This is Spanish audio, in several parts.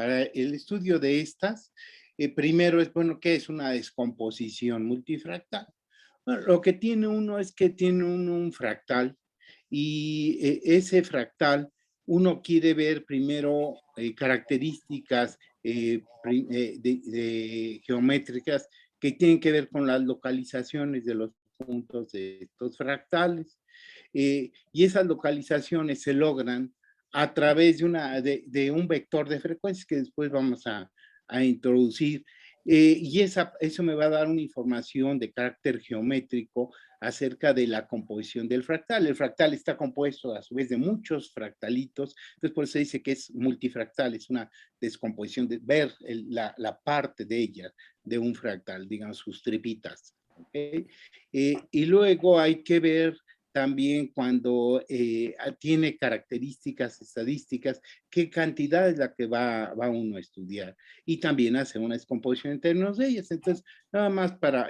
para el estudio de estas, primero es, bueno, ¿qué es una descomposición multifractal? Bueno, lo que tiene uno es que tiene un fractal y ese fractal uno quiere ver primero características geométricas que tienen que ver con las localizaciones de los puntos de estos fractales. Y esas localizaciones se logran a través de un vector de frecuencias que después vamos a introducir. Y eso me va a dar una información de carácter geométrico acerca de la composición del fractal. El fractal está compuesto a su vez de muchos fractalitos, entonces por eso se dice que es multifractal, es una descomposición de ver la parte de ella, de un fractal, digamos, sus tripitas. ¿Okay? Y luego hay que ver también cuando tiene características estadísticas, qué cantidad es la que va uno a estudiar. Y también hace una descomposición en términos de ellas. Entonces, nada más para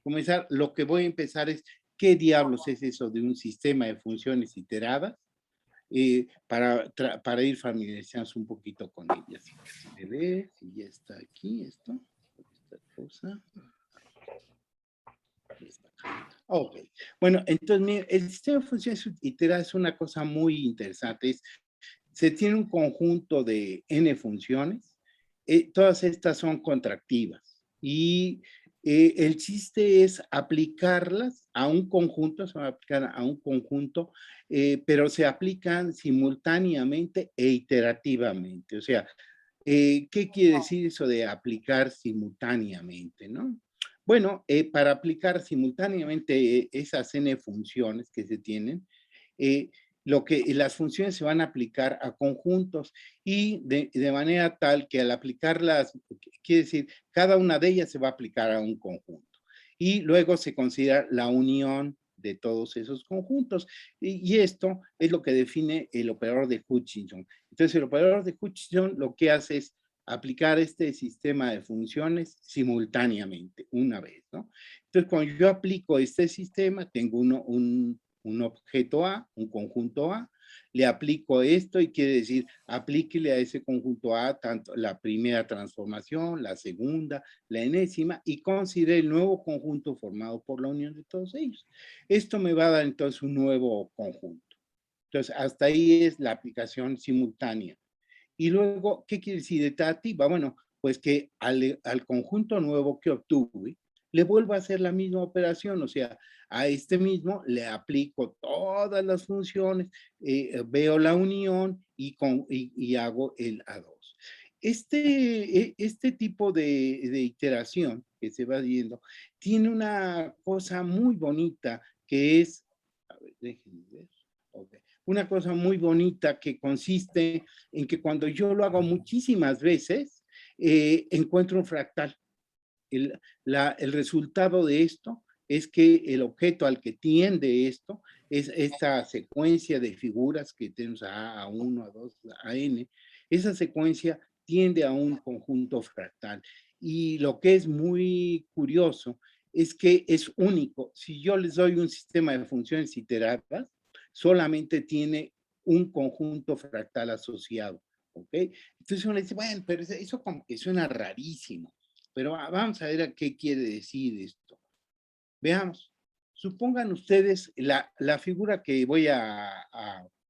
comenzar, lo que voy a empezar es, ¿qué diablos es eso de un sistema de funciones iteradas? Para ir familiarizándose un poquito con ellas. Si me ve, si ya está aquí esto, esta cosa. Ok, bueno, entonces mire, el sistema de funciones iteradas es una cosa muy interesante. Se tiene un conjunto de n funciones, todas estas son contractivas y el chiste es aplicarlas a un conjunto, se va a aplicar a un conjunto, pero se aplican simultáneamente e iterativamente. O sea, ¿qué quiere decir eso de aplicar simultáneamente, no? Bueno, para aplicar simultáneamente esas n funciones que se tienen, eh, las funciones se van a aplicar a conjuntos y de manera tal que al aplicarlas, quiere decir, cada una de ellas se va a aplicar a un conjunto. Y luego se considera la unión de todos esos conjuntos. Y esto es lo que define el operador de Hutchinson. Entonces, el operador de Hutchinson lo que hace es aplicar este sistema de funciones simultáneamente, una vez, ¿no? Entonces, cuando yo aplico este sistema, tengo un objeto A, un conjunto A, le aplico esto y quiere decir, aplíquele a ese conjunto A tanto la primera transformación, la segunda, la enésima, y considere el nuevo conjunto formado por la unión de todos ellos. Esto me va a dar entonces un nuevo conjunto. Entonces, hasta ahí es la aplicación simultánea. Y luego, ¿qué quiere decir iterativa? Bueno, pues que al conjunto nuevo que obtuve, le vuelvo a hacer la misma operación, o sea, a este mismo le aplico todas las funciones, veo la unión y hago el A2. Este tipo de iteración que se va viendo tiene una cosa muy bonita que es, a ver, déjenme ver, okay. Una cosa muy bonita que consiste en que cuando yo lo hago muchísimas veces, encuentro un fractal. El resultado de esto es que el objeto al que tiende esto es esta secuencia de figuras que tenemos a 1, a 2, a n. Esa secuencia tiende a un conjunto fractal. Y lo que es muy curioso es que es único. Si yo les doy un sistema de funciones iteradas, solamente tiene un conjunto fractal asociado. ¿Ok? Entonces uno dice, bueno, pero eso como que suena rarísimo. Pero vamos a ver a qué quiere decir esto. Veamos. Supongan ustedes, la figura que voy a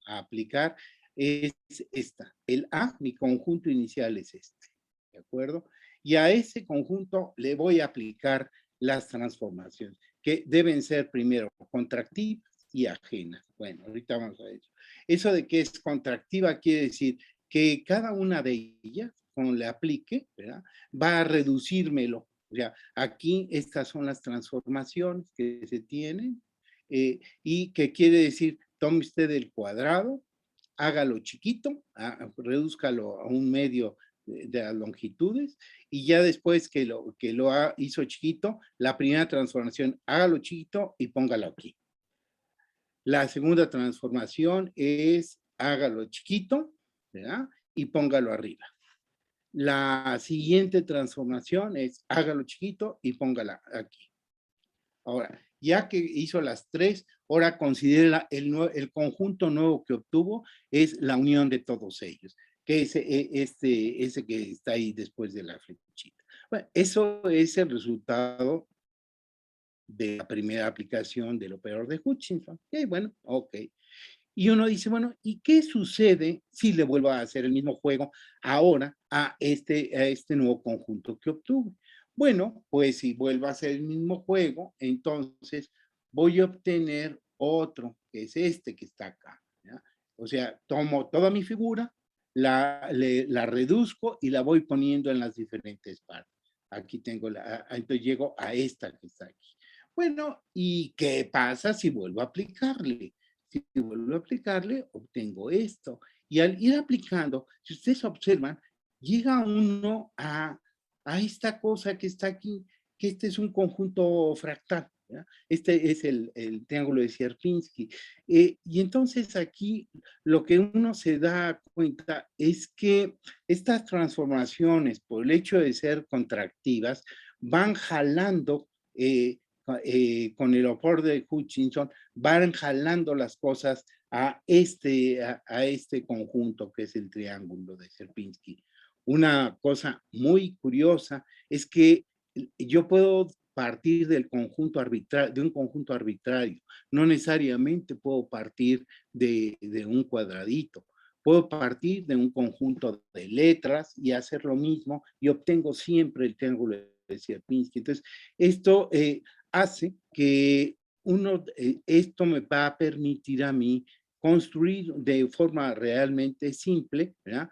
aplicar es esta. El A, mi conjunto inicial es este. ¿De acuerdo? Y a ese conjunto le voy a aplicar las transformaciones, que deben ser primero contractivas y ajenas. Bueno, ahorita vamos a eso. Eso de que es contractiva quiere decir que cada una de ellas, cuando le aplique, ¿verdad?, va a reducírmelo. O sea, aquí estas son las transformaciones que se tienen y que quiere decir, tome usted el cuadrado, hágalo chiquito, redúzcalo a un medio de las longitudes y ya después que hizo chiquito, la primera transformación, hágalo chiquito y póngalo aquí. La segunda transformación es hágalo chiquito, ¿verdad? Y póngalo arriba. La siguiente transformación es hágalo chiquito y póngala aquí. Ahora, ya que hizo las tres, ahora considera el conjunto nuevo que obtuvo es la unión de todos ellos. que es ese que está ahí después de la flechita. Bueno, eso es el resultado de la primera aplicación del operador de Hutchinson. Y bueno, ok. Y uno dice, bueno, ¿y qué sucede si le vuelvo a hacer el mismo juego ahora a este nuevo conjunto que obtuve? Bueno, pues si vuelvo a hacer el mismo juego, entonces voy a obtener otro, que es este que está acá. ¿Ya? O sea, tomo toda mi figura, la reduzco y la voy poniendo en las diferentes partes. Aquí tengo entonces llego a esta que está aquí. Bueno, ¿y qué pasa si vuelvo a aplicarle? Si vuelvo a aplicarle, obtengo esto. Y al ir aplicando, si ustedes observan, llega uno a esta cosa que está aquí, que este es un conjunto fractal. ¿Ya? Este es el triángulo de Sierpinski. Y entonces aquí lo que uno se da cuenta es que estas transformaciones, por el hecho de ser contractivas, van jalando con el operador de Hutchinson, van jalando las cosas a este conjunto que es el triángulo de Sierpinski. Una cosa muy curiosa es que yo puedo partir del conjunto arbitrario, de un conjunto arbitrario, no necesariamente puedo partir de un cuadradito. Puedo partir de un conjunto de letras y hacer lo mismo y obtengo siempre el triángulo de Sierpinski. Entonces, esto hace que esto me va a permitir a mí construir de forma realmente simple, ¿verdad?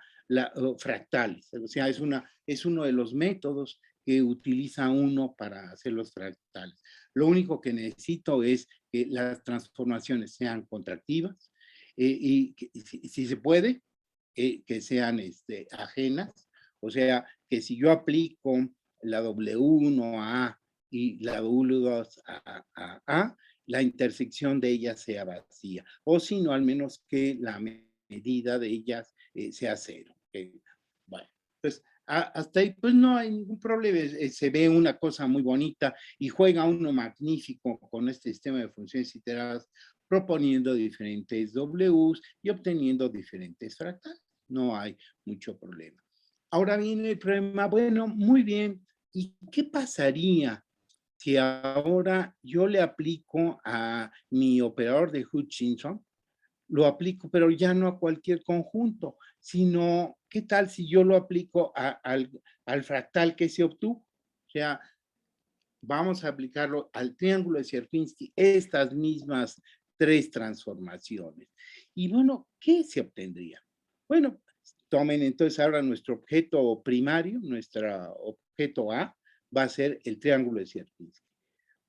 Fractales. O sea, es uno de los métodos que utiliza uno para hacer los fractales. Lo único que necesito es que las transformaciones sean contractivas y si se puede, que sean ajenas. O sea, que si yo aplico la W1 a A y la W2 a la intersección de ellas sea vacía. O si no, al menos que la medida de ellas sea cero. Bueno, pues hasta ahí pues no hay ningún problema. Se ve una cosa muy bonita y juega uno magnífico con este sistema de funciones iteradas proponiendo diferentes Ws y obteniendo diferentes fractales. No hay mucho problema. Ahora viene el problema, bueno, muy bien, ¿y qué pasaría si ahora yo le aplico a mi operador de Hutchinson? Lo aplico, pero ya no a cualquier conjunto, sino, ¿qué tal si yo lo aplico al fractal que se obtuvo? O sea, vamos a aplicarlo al triángulo de Sierpinski, estas mismas tres transformaciones. Y bueno, ¿qué se obtendría? Bueno, tomen entonces ahora nuestro objeto primario, nuestro objeto A, va a ser el triángulo de Sierpinski.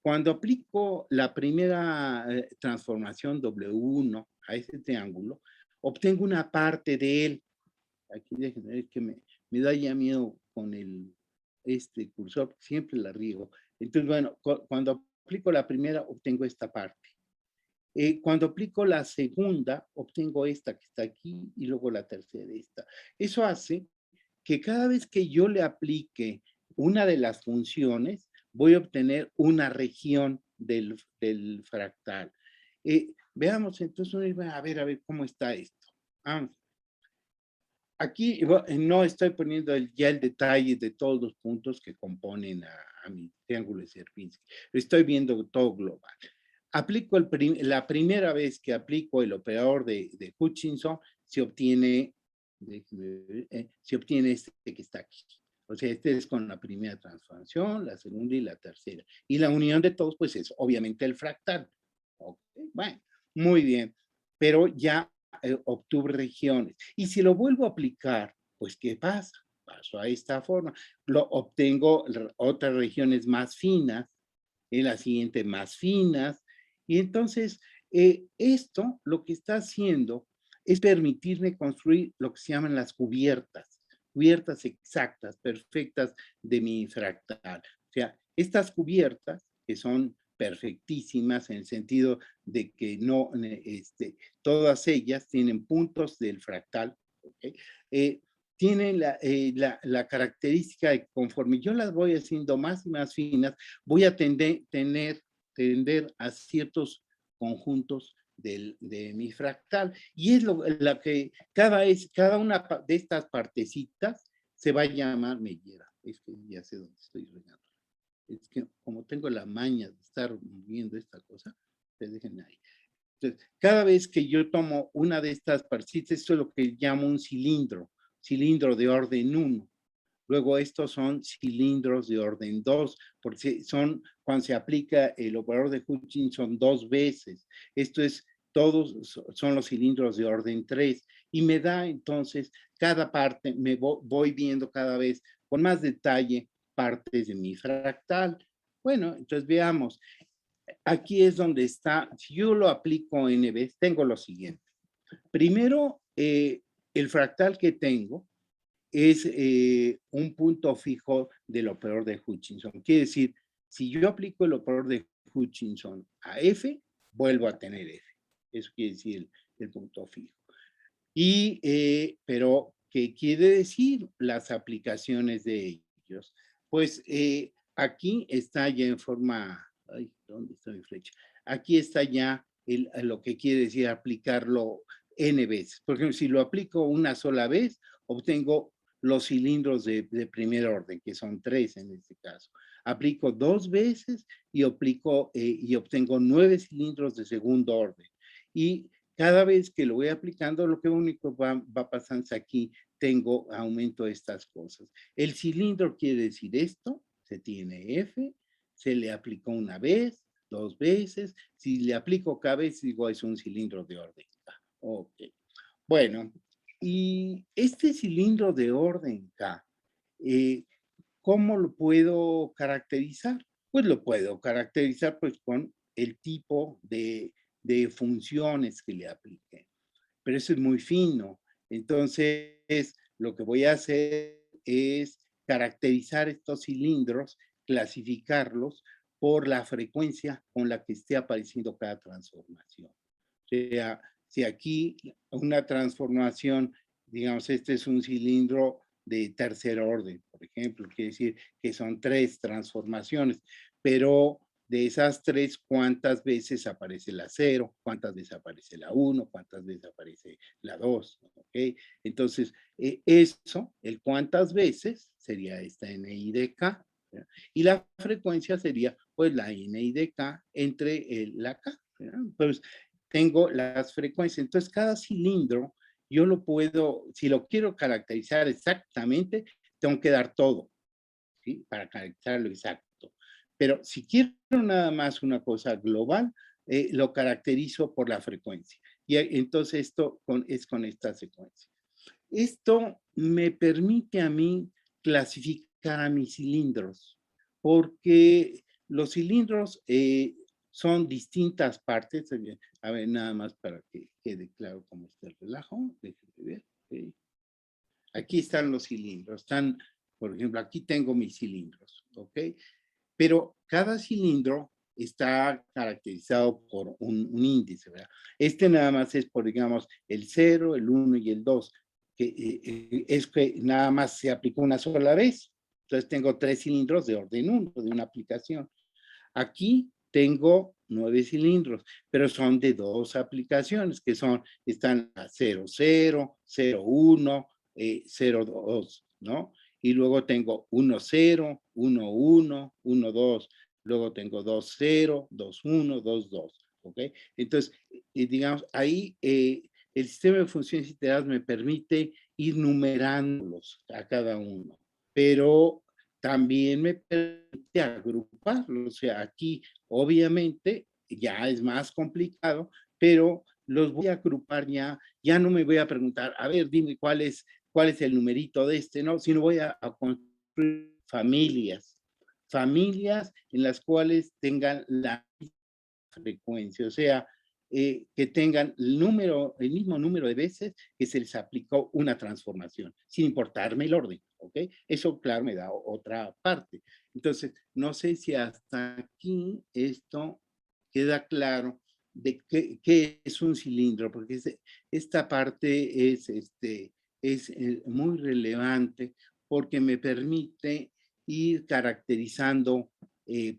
Cuando aplico la primera transformación W1 a este triángulo, obtengo una parte de él. Aquí déjenme ver que me da ya miedo con este cursor, siempre la riego. Entonces, bueno, cuando aplico la primera, obtengo esta parte. Cuando aplico la segunda, obtengo esta que está aquí y luego la tercera esta. Eso hace que cada vez que yo le aplique una de las funciones, voy a obtener una región del fractal. Veamos entonces, a ver cómo está esto. Vamos. Aquí no estoy poniendo ya el detalle de todos los puntos que componen a mi triángulo de Sierpinski. Estoy viendo todo global. Aplico la primera vez que aplico el operador de Hutchinson, se obtiene este que está aquí. O sea, este es con la primera transformación, la segunda y la tercera. Y la unión de todos, pues es obviamente el fractal. Okay, bueno, muy bien. Pero ya obtuve regiones. Y si lo vuelvo a aplicar, pues ¿qué pasa? Paso a esta forma. Obtengo otras regiones más finas, en la siguiente más finas. Y entonces, esto lo que está haciendo es permitirme construir lo que se llaman las cubiertas exactas, perfectas de mi fractal. O sea, estas cubiertas, que son perfectísimas en el sentido de que no, todas ellas tienen puntos del fractal, ¿okay? Tienen la característica de que conforme yo las voy haciendo más y más finas, voy a tender a ciertos conjuntos de mi fractal. Y es la que cada una de estas partecitas se va a llamar, me lleva, es que ya sé dónde estoy regando. Es que como tengo la maña de estar viendo esta cosa, te dejen ahí. Entonces, cada vez que yo tomo una de estas partecitas, esto es lo que llamo un cilindro de orden 1. Luego estos son cilindros de orden 2, porque son cuando se aplica el operador de Hutchinson 2 veces. Esto es, todos son los cilindros de orden 3. Y me da entonces cada parte, me voy viendo cada vez con más detalle partes de mi fractal. Bueno, entonces veamos. Aquí es donde está, si yo lo aplico en veces, tengo lo siguiente. Primero, el fractal que tengo es un punto fijo del operador de Hutchinson. Quiere decir, si yo aplico el operador de Hutchinson a F, vuelvo a tener F. Eso quiere decir el punto fijo. Pero, ¿qué quiere decir las aplicaciones de ellos? Pues aquí está ya en forma, ay, ¿dónde está mi flecha? Aquí está ya lo que quiere decir aplicarlo N veces. Por ejemplo, si lo aplico una sola vez, obtengo los cilindros de primer orden, que son 3 en este caso. Aplico 2 veces y obtengo 9 cilindros de segundo orden. Y cada vez que lo voy aplicando, lo que único va pasando es aquí, tengo aumento de estas cosas. El cilindro quiere decir esto, se tiene F, se le aplicó una vez, 2 veces, si le aplico cada vez, digo, es un cilindro de orden K. Ok. Bueno, y este cilindro de orden K, ¿cómo lo puedo caracterizar? Pues lo puedo caracterizar pues con el tipo de funciones que le aplique. Pero eso es muy fino. Entonces, lo que voy a hacer es caracterizar estos cilindros, clasificarlos por la frecuencia con la que esté apareciendo cada transformación. O sea, si aquí una transformación, digamos, este es un cilindro de tercer orden, por ejemplo, quiere decir que son 3 transformaciones, pero de esas 3, ¿cuántas veces aparece la 0? ¿Cuántas veces aparece la 1? ¿Cuántas veces aparece la 2? ¿Okay? Entonces, eso, el cuántas veces, sería esta NI de K, ¿verdad? Y la frecuencia sería, pues, la NI de K entre la K, ¿verdad? Pues, tengo las frecuencias. Entonces, cada cilindro, yo lo puedo, si lo quiero caracterizar exactamente, tengo que dar todo, ¿sí? Para caracterizarlo exacto. Pero si quiero nada más una cosa global, lo caracterizo por la frecuencia. Y entonces esto es con esta secuencia. Esto me permite a mí clasificar a mis cilindros, porque los cilindros son distintas partes. A ver, nada más para que quede claro cómo está el relajo. Déjenme ver. Okay. Aquí están los cilindros. Están, por ejemplo, aquí tengo mis cilindros, ¿ok? Pero cada cilindro está caracterizado por un índice, ¿verdad? Este nada más es por, digamos, el 0, el 1 y el 2, que es que nada más se aplicó una sola vez. Entonces tengo 3 cilindros de orden 1 de una aplicación. Aquí tengo 9 cilindros, pero son de 2 aplicaciones, que están a 0, 0, 0, 1, 0, 2, ¿no? Y luego tengo 1, 0, 1, 1, 1, 2. Luego tengo 2, 0, 2, 1, 2, 2. ¿Ok? Entonces, digamos, ahí el sistema de funciones iteradas me permite ir numerándolos a cada uno. Pero también me permite agruparlos. O sea, aquí obviamente ya es más complicado, pero los voy a agrupar ya no me voy a preguntar, a ver, dime cuál es el numerito de este, ¿no? Sino voy a construir familias en las cuales tengan la frecuencia, o sea, que tengan el mismo número de veces que se les aplicó una transformación, sin importarme el orden, ¿ok? Eso, claro, me da otra parte. Entonces, no sé si hasta aquí esto queda claro de qué es un cilindro, porque esta parte es muy relevante porque me permite ir caracterizando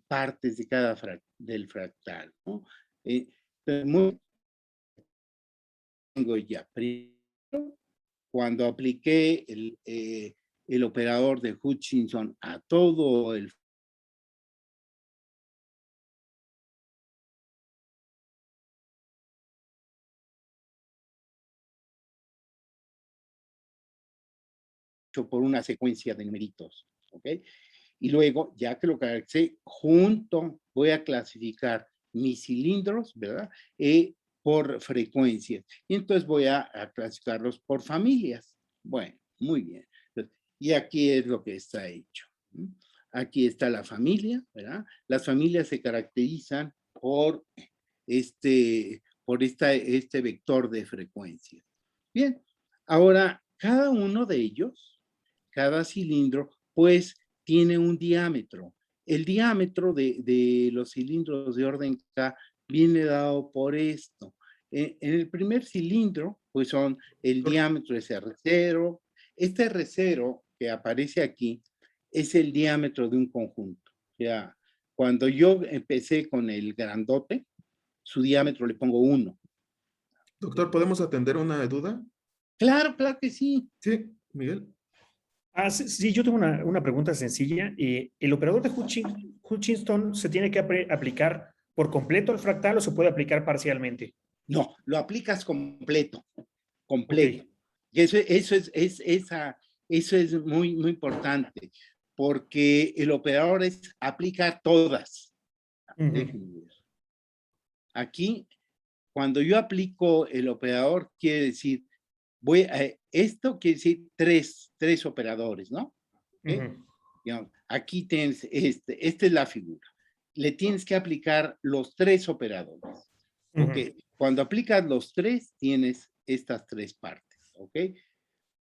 partes de del fractal, ¿no? Muy tengo ya. Primero, cuando apliqué el operador de Hutchinson a todo el por una secuencia de numeritos, ¿ok? Y luego, ya que lo caractericé, voy a clasificar mis cilindros, ¿verdad? Por frecuencias. Y entonces voy a clasificarlos por familias. Bueno, muy bien. Entonces, y aquí es lo que está hecho. Aquí está la familia, ¿verdad? Las familias se caracterizan por este vector de frecuencias. Bien, ahora cada uno de ellos, cada cilindro, pues tiene un diámetro. El diámetro de los cilindros de orden K viene dado por esto. En el primer cilindro, pues son el diámetro es R0. Este R0 que aparece aquí es el diámetro de un conjunto. Ya, cuando yo empecé con el grandote, su diámetro le pongo 1. Doctor, ¿podemos atender una duda? Claro, claro que sí. Sí, Miguel. Sí, yo tengo una pregunta sencilla. ¿El operador de Hutchinson se tiene que aplicar por completo al fractal o se puede aplicar parcialmente? No, lo aplicas completo. Ok. Y eso es muy, muy importante, porque el operador aplica todas. Déjenme ver. Aquí, cuando yo aplico el operador, quiere decir, esto quiere decir tres operadores, ¿no? ¿Okay? Digamos, aquí tienes, esta es la figura. Le tienes que aplicar los tres operadores. ¿Ok? Cuando aplicas los tres, tienes estas tres partes. ¿Ok?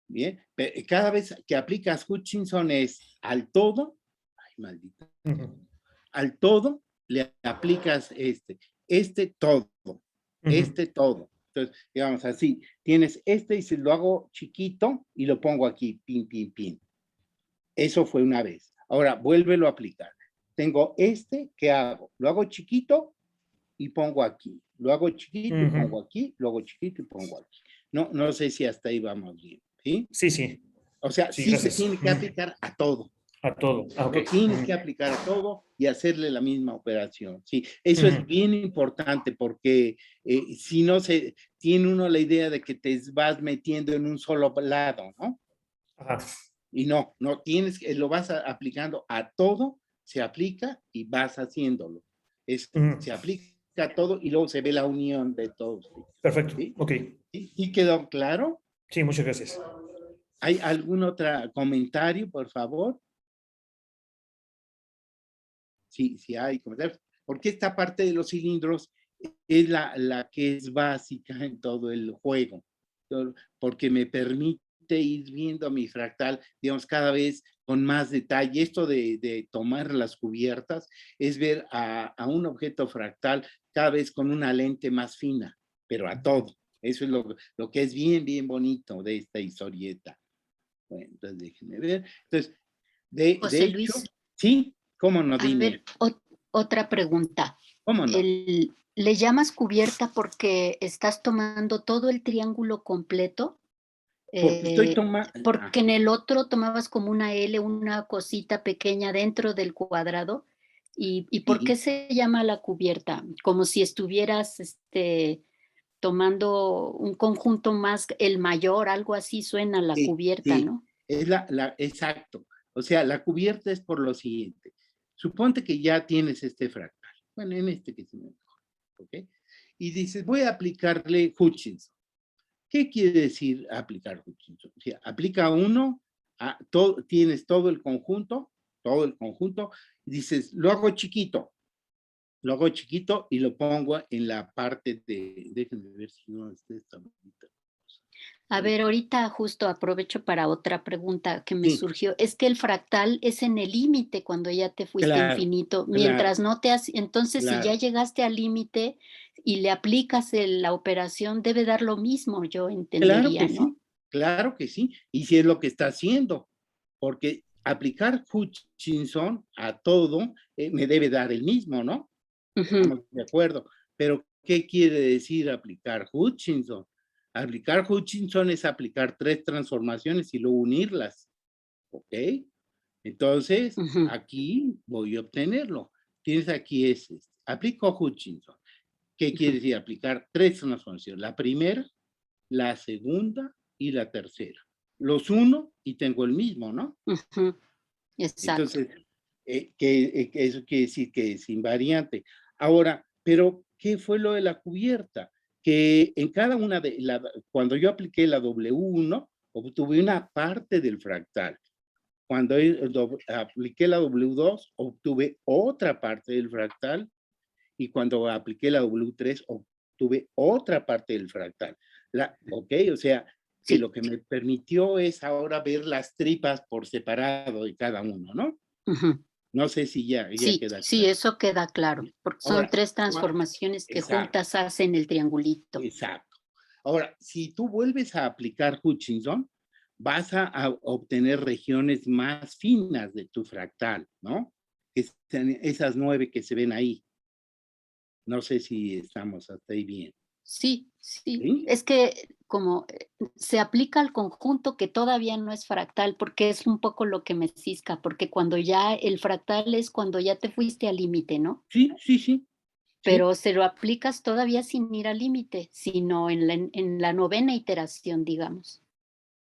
Bien. Pero cada vez que aplicas Hutchinson es al todo. Ay, maldita. Al todo le aplicas todo. Todo. Entonces, digamos así, tienes y si lo hago chiquito y lo pongo aquí, pin, pin, pin. Eso fue una vez. Ahora, vuélvelo a aplicar. Tengo ¿qué hago? Lo hago chiquito y pongo aquí. Lo hago chiquito y pongo aquí. Lo hago chiquito y pongo aquí. No sé si hasta ahí vamos bien. ¿Sí? Sí, sí. O sea, Sí, sí gracias. se tiene que aplicar a todo. A todo. Okay. Lo tienes que aplicar a todo y hacerle la misma operación. Sí, eso es bien importante porque si no tiene uno la idea de que te vas metiendo en un solo lado, ¿no? Ajá. Y no lo vas aplicando a todo, se aplica y vas haciéndolo. Se aplica a todo y luego se ve la unión de todos. Perfecto. ¿Sí? Ok. ¿Y quedó claro? Sí, muchas gracias. ¿Hay algún otro comentario, por favor? Sí, hay comentarios. Porque esta parte de los cilindros es la que es básica en todo el juego. Porque me permite ir viendo mi fractal, digamos, cada vez con más detalle. Esto de tomar las cubiertas es ver a un objeto fractal cada vez con una lente más fina, pero a todo. Eso es lo que es bien, bien bonito de esta historieta. Bueno, entonces déjenme ver. Entonces, de José hecho, Luis, sí, ¿cómo no? a Dime. ver, otra pregunta. ¿Cómo no? ¿Le llamas cubierta porque estás tomando todo el triángulo completo? Porque estoy tomando. Porque en el otro tomabas como una L, una cosita pequeña dentro del cuadrado. ¿Y por qué se llama la cubierta? Como si estuvieras tomando un conjunto más, el mayor, algo así suena la cubierta, ¿no? Es exacto. O sea, la cubierta es por lo siguiente. Suponte que ya tienes este fractal. Bueno, en este que se me mejor. ¿Ok? Y dices, voy a aplicarle Hutchinson. ¿Qué quiere decir aplicar Hutchinson? O sea, aplica uno, tienes todo el conjunto, y dices, lo hago chiquito y lo pongo en la parte déjenme ver si no está esta bonita cosa. A ver, ahorita justo aprovecho para otra pregunta que me surgió. Es que el fractal es en el límite cuando ya te fuiste a infinito. Mientras no te has... Entonces, si ya llegaste al límite y le aplicas la operación, debe dar lo mismo, yo entendería, ¿no? Sí, claro que sí. Y si es lo que está haciendo. Porque aplicar Hutchinson a todo me debe dar el mismo, ¿no? Estamos de acuerdo. Pero, ¿qué quiere decir aplicar Hutchinson? Aplicar Hutchinson es aplicar 3 transformaciones y luego unirlas. ¿Ok? Entonces, aquí voy a obtenerlo. Tienes aquí aplico Hutchinson. ¿Qué quiere decir? Aplicar 3 transformaciones. La primera, la segunda y la tercera. Los uno y tengo el mismo, ¿no? Exacto. Entonces, eso quiere decir que es invariante. Ahora, pero, ¿qué fue lo de la cubierta? Que en cada una cuando yo apliqué la W1, obtuve una parte del fractal. Cuando apliqué la W2, obtuve otra parte del fractal. Y cuando apliqué la W3, obtuve otra parte del fractal. ¿Ok? O sea, que Sí. lo que me permitió es ahora ver las tripas por separado de cada uno, ¿no? No sé si ya Sí, queda sí, claro. eso queda claro, porque son Ahora, 3 transformaciones que exacto, juntas hacen el triangulito. exacto. Ahora, si tú vuelves a aplicar Hutchinson, vas a obtener regiones más finas de tu fractal, ¿no? Esas 9 que se ven ahí. No sé si estamos hasta ahí bien. Sí, sí. ¿Sí? Es que como se aplica al conjunto que todavía no es fractal, porque es un poco lo que me cisca, porque cuando ya el fractal es cuando ya te fuiste al límite, ¿no? Sí, sí, sí. Pero se lo aplicas todavía sin ir al límite, sino en la novena iteración, digamos.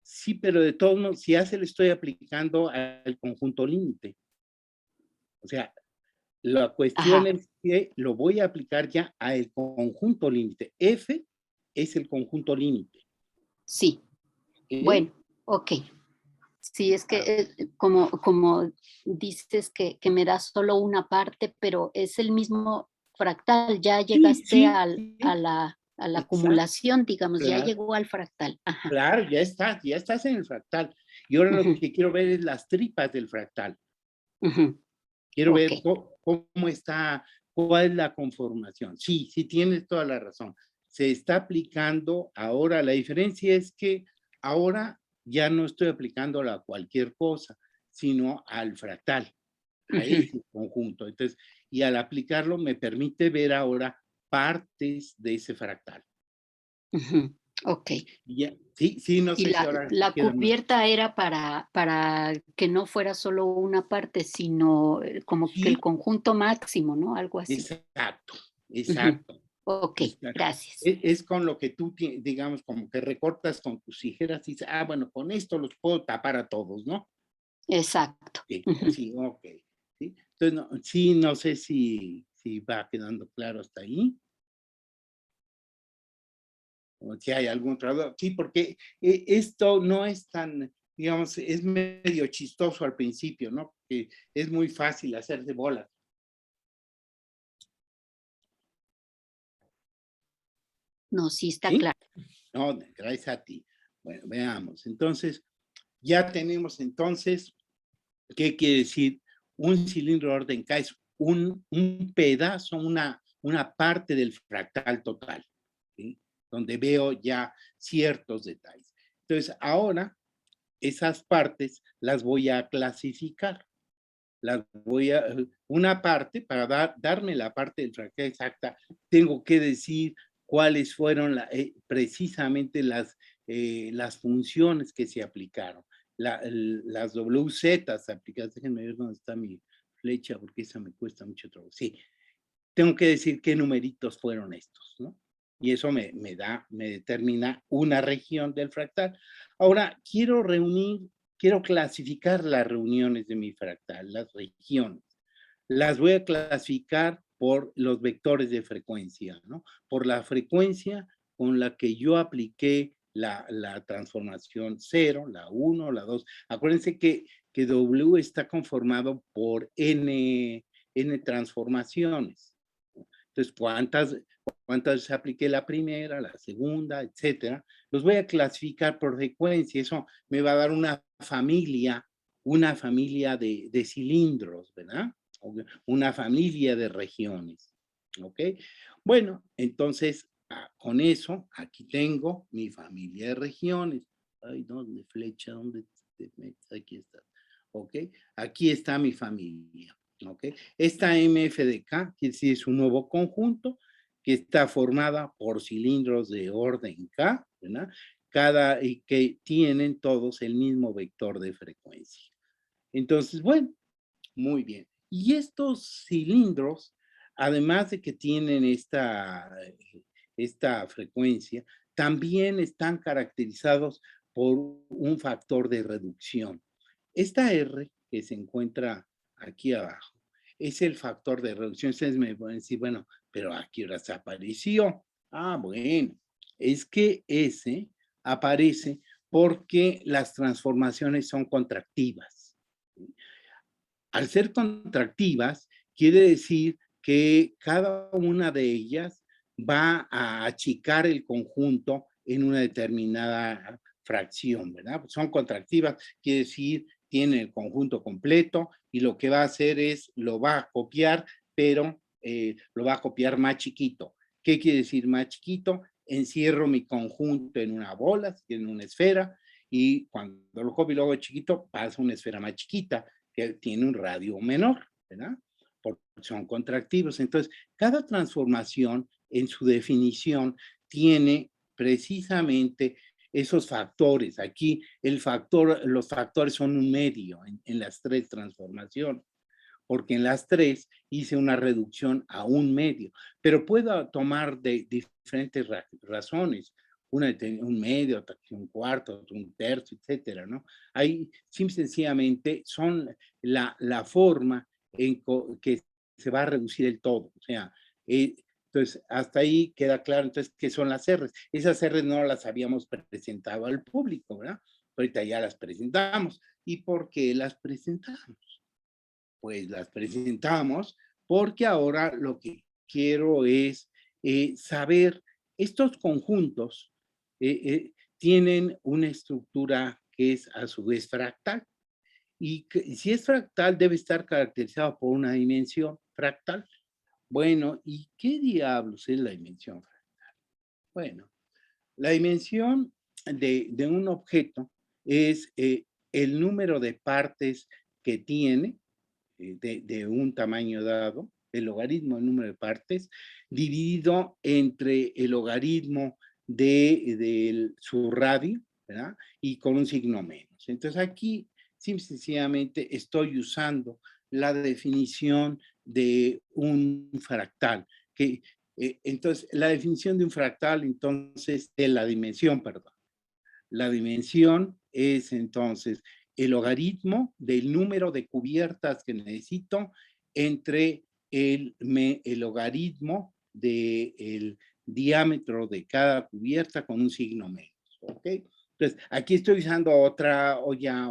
Sí, pero de todos modos, si ya se le estoy aplicando al conjunto límite. O sea, la cuestión Ajá, es que lo voy a aplicar ya al conjunto límite. F es el conjunto límite. sí. ¿Ok? Bueno, ok. Sí, es que Ah, como dices que me das solo una parte, pero es el mismo fractal, ya sí, llegaste sí, sí, a la exacto, acumulación, digamos, ya claro, llegó al fractal. Ajá. claro, ya estás en el fractal. Y ahora lo Ujú, que quiero ver es las tripas del fractal. ujú. Quiero Ok. ver cómo está, cuál es la conformación. Sí, sí tienes toda la razón. Se está aplicando ahora, la diferencia es que ahora ya no estoy aplicándola a cualquier cosa, sino al fractal, a Ujú, ese conjunto. Entonces, y al aplicarlo me permite ver ahora partes de ese fractal. ujú. Ok. Sí, sí, no Y sé si ahora sí la queda más. cubierta era para que no fuera solo una parte, sino como que el Sí, conjunto máximo, ¿no? Algo así. exacto, Ujú. exacto. Ok, Exacto. gracias. Es con lo que tú, digamos, como que recortas con tus tijeras y dices, bueno, con esto los puedo tapar a todos, ¿no? Exacto. Sí, Ujú. sí, ok. ¿Sí? Entonces, sí, no sé si va quedando claro hasta ahí, o si hay algún otro lado. Sí, porque esto no es tan, digamos, es medio chistoso al principio, ¿no? Porque es muy fácil hacer de bolas. No, sí está ¿Sí? claro. No, gracias a ti. Bueno, veamos. Entonces, ya tenemos entonces. ¿Qué quiere decir? Un cilindro de orden K es un pedazo, una parte del fractal total, ¿sí? Donde veo ya ciertos detalles. Entonces, ahora esas partes las voy a clasificar. Una parte, para darme la parte del fractal exacta, tengo que decir cuáles fueron precisamente las funciones que se aplicaron. Las WZ aplicadas, déjenme ver dónde está mi flecha, porque esa me cuesta mucho trabajo. Sí, tengo que decir qué numeritos fueron estos, ¿no? Y eso me determina una región del fractal. Ahora, quiero clasificar las reuniones de mi fractal, las regiones. Las voy a clasificar por los vectores de frecuencia, ¿no? Por la frecuencia con la que yo apliqué la transformación 0, la 1, la 2. Acuérdense que W está conformado por N transformaciones. Entonces, ¿cuántas apliqué la primera, la segunda, etcétera? Los voy a clasificar por frecuencia. Eso me va a dar una familia de cilindros, ¿verdad? Una familia de regiones. ¿Ok? Bueno, entonces, con eso, aquí tengo mi familia de regiones. Ay, ¿dónde flecha? ¿Dónde te metes? Aquí está. ¿Ok? Aquí está mi familia. ¿Ok? Esta MF de K, que sí es un nuevo conjunto, que está formada por cilindros de orden K, ¿verdad? Y que tienen todos el mismo vector de frecuencia. Entonces, bueno, muy bien. Y estos cilindros, además de que tienen esta frecuencia, también están caracterizados por un factor de reducción. Esta R que se encuentra aquí abajo es el factor de reducción. Ustedes me pueden decir, bueno, pero ¿a qué hora se apareció? Ah, bueno, es que ese aparece porque las transformaciones son contractivas. Al ser contractivas, quiere decir que cada una de ellas va a achicar el conjunto en una determinada fracción, ¿verdad? Son contractivas, quiere decir, tiene el conjunto completo y lo que va a hacer es, lo va a copiar, pero lo va a copiar más chiquito. ¿Qué quiere decir más chiquito? Encierro mi conjunto en una bola, en una esfera, y cuando lo copio y lo hago chiquito, pasa una esfera más chiquita que tiene un radio menor, ¿verdad? Porque son contractivos. Entonces, cada transformación en su definición tiene precisamente esos factores. Aquí los factores son un medio en las tres transformaciones, porque en las tres hice una reducción a un medio, pero puedo tomar de diferentes razones. Una de un medio, otra un cuarto, otro un tercio, etcétera, ¿no? Ahí, simple sencillamente, son la forma en que se va a reducir el todo. O sea, entonces, hasta ahí queda claro, entonces, ¿qué son las R's? Esas R's no las habíamos presentado al público, ¿verdad? Ahorita ya las presentamos. ¿Y por qué las presentamos? Pues las presentamos porque ahora lo que quiero es saber, estos conjuntos tienen una estructura que es a su vez fractal. Y si es fractal, debe estar caracterizado por una dimensión fractal. Bueno, ¿y qué diablos es la dimensión fractal? Bueno, la dimensión de un objeto es el número de partes que tiene de un tamaño dado, el logaritmo del número de partes, dividido entre el logaritmo de su radio, ¿verdad? Y con un signo menos. Entonces aquí, sencillamente, estoy usando la definición de un fractal, que entonces, la definición de un fractal, entonces, de la dimensión, perdón. La dimensión es, entonces, el logaritmo del número de cubiertas que necesito entre el logaritmo del diámetro de cada cubierta con un signo menos, ¿ok? Entonces, aquí estoy usando otra, o ya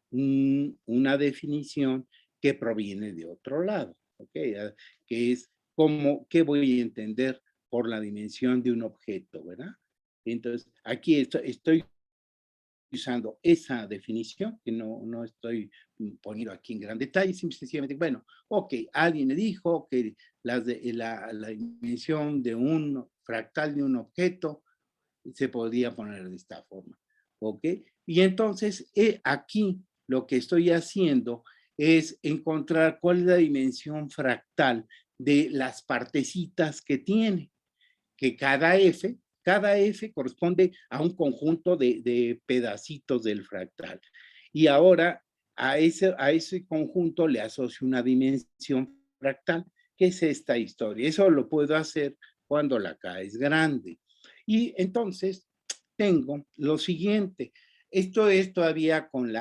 una definición que proviene de otro lado, ¿ok? Que es qué voy a entender por la dimensión de un objeto, ¿verdad? Entonces, aquí estoy usando esa definición, que no estoy poniendo aquí en gran detalle, simplemente, bueno, ok, alguien me dijo que la dimensión de un fractal de un objeto se podría poner de esta forma, ok, y entonces aquí lo que estoy haciendo es encontrar cuál es la dimensión fractal de las partecitas que tiene, que cada F corresponde a un conjunto de pedacitos del fractal. Y ahora a ese conjunto le asocio una dimensión fractal, que es esta historia. Eso lo puedo hacer cuando la K es grande. Y entonces tengo lo siguiente. Esto es todavía con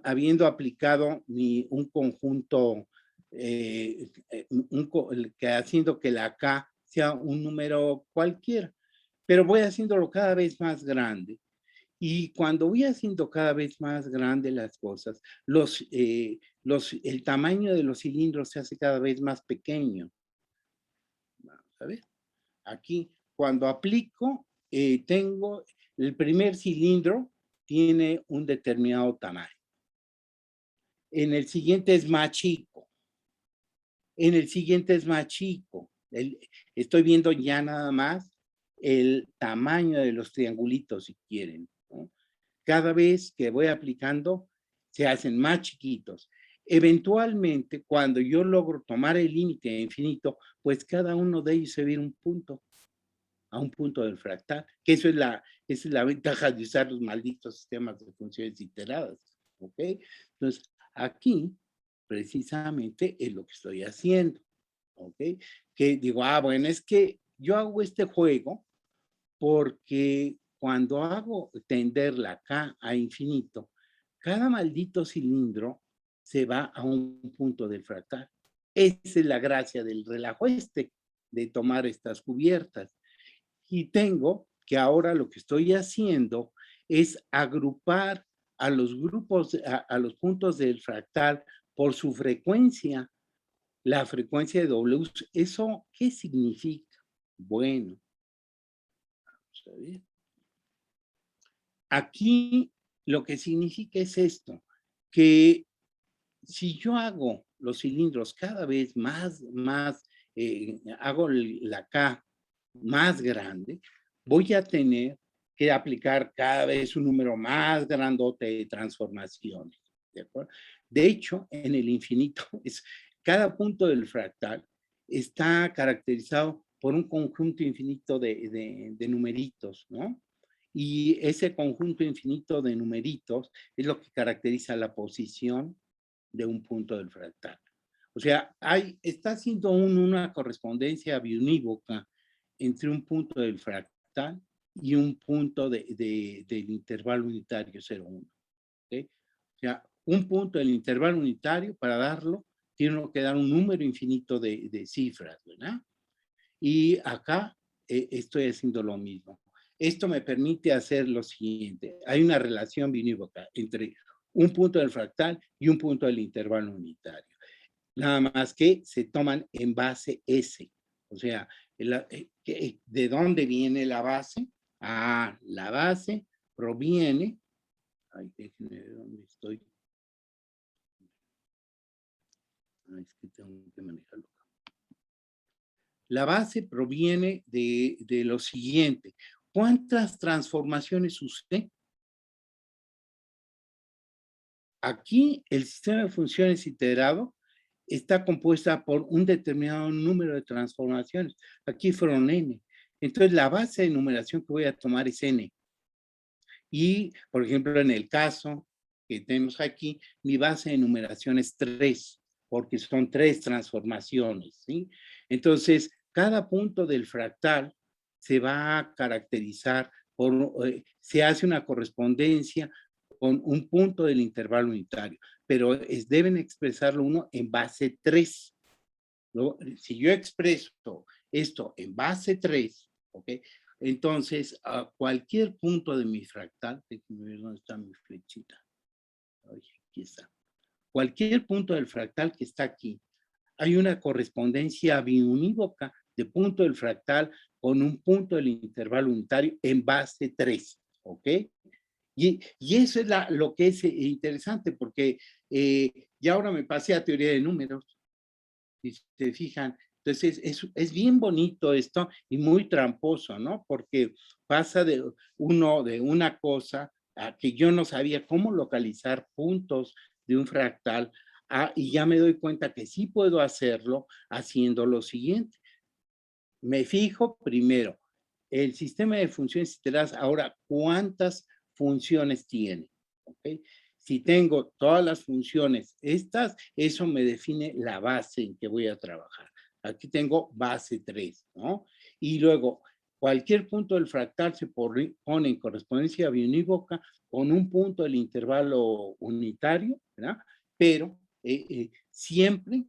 habiendo aplicado un conjunto, haciendo que la K sea un número cualquiera, pero voy haciéndolo cada vez más grande. Y cuando voy haciendo cada vez más grande las cosas, el tamaño de los cilindros se hace cada vez más pequeño. Vamos a ver. Aquí, cuando aplico, tengo el primer cilindro, tiene un determinado tamaño. En el siguiente es más chico. En el siguiente es más chico. Estoy viendo ya nada más el tamaño de los triangulitos, si quieren, ¿no? Cada vez que voy aplicando, se hacen más chiquitos. Eventualmente, cuando yo logro tomar el límite infinito, pues cada uno de ellos se ve un punto. a un punto del fractal, que esa es la ventaja de usar los malditos sistemas de funciones iteradas, ¿ok? Entonces, aquí, precisamente, es lo que estoy haciendo, ¿ok? Que digo, bueno, es que yo hago este juego porque cuando hago tender la K a infinito, cada maldito cilindro se va a un punto del fractal. Esa es la gracia del relajo de tomar estas cubiertas. Y tengo que ahora lo que estoy haciendo es agrupar a los grupos, a los puntos del fractal por su frecuencia, la frecuencia de W. ¿Eso qué significa? Bueno, vamos a ver. Aquí lo que significa es esto, que si yo hago los cilindros cada vez más, hago la K más grande, voy a tener que aplicar cada vez un número más grandote de transformaciones. ¿De acuerdo? De hecho, en el infinito, cada punto del fractal está caracterizado por un conjunto infinito de numeritos, ¿no? Y ese conjunto infinito de numeritos es lo que caracteriza la posición de un punto del fractal. O sea, está haciendo una correspondencia biunívoca entre un punto del fractal y un punto del intervalo unitario 0,1. ¿Okay? O sea, un punto del intervalo unitario, para darlo, tiene que dar un número infinito de cifras, ¿verdad? Y acá estoy haciendo lo mismo. Esto me permite hacer lo siguiente. Hay una relación biunívoca entre un punto del fractal y un punto del intervalo unitario. Nada más que se toman en base S. O sea, ¿de dónde viene la base? La base proviene, déjenme ver dónde estoy. Es que tengo que manejarlo. La base proviene de lo siguiente. ¿Cuántas transformaciones usted? Aquí el sistema de funciones iterado está compuesta por un determinado número de transformaciones. Aquí fueron n. Entonces la base de numeración que voy a tomar es n. Y, por ejemplo, en el caso que tenemos aquí, mi base de numeración es 3, porque son 3 transformaciones, ¿sí? Entonces, cada punto del fractal se va a caracterizar se hace una correspondencia con un punto del intervalo unitario, pero deben expresarlo uno en base 3. ¿No? Si yo expreso esto en base 3, ¿ok? Entonces, a cualquier punto de mi fractal, déjenme ver dónde está mi flechita. Ay, aquí está. Cualquier punto del fractal que está aquí, hay una correspondencia biunívoca de punto del fractal con un punto del intervalo unitario en base 3, ¿ok? Y eso es lo que es interesante, porque ya ahora me pasé a teoría de números, si se fijan. Entonces, es bien bonito esto y muy tramposo, ¿no? Porque pasa de una cosa a que yo no sabía cómo localizar puntos de un fractal y ya me doy cuenta que sí puedo hacerlo haciendo lo siguiente. Me fijo primero, el sistema de funciones iteradas ahora, ¿cuántas funciones tiene? ¿Okay? Si tengo todas las funciones estas, eso me define la base en que voy a trabajar. Aquí tengo base 3, ¿no? Y luego, cualquier punto del fractal se pone en correspondencia biunívoca con un punto del intervalo unitario, ¿verdad? Pero siempre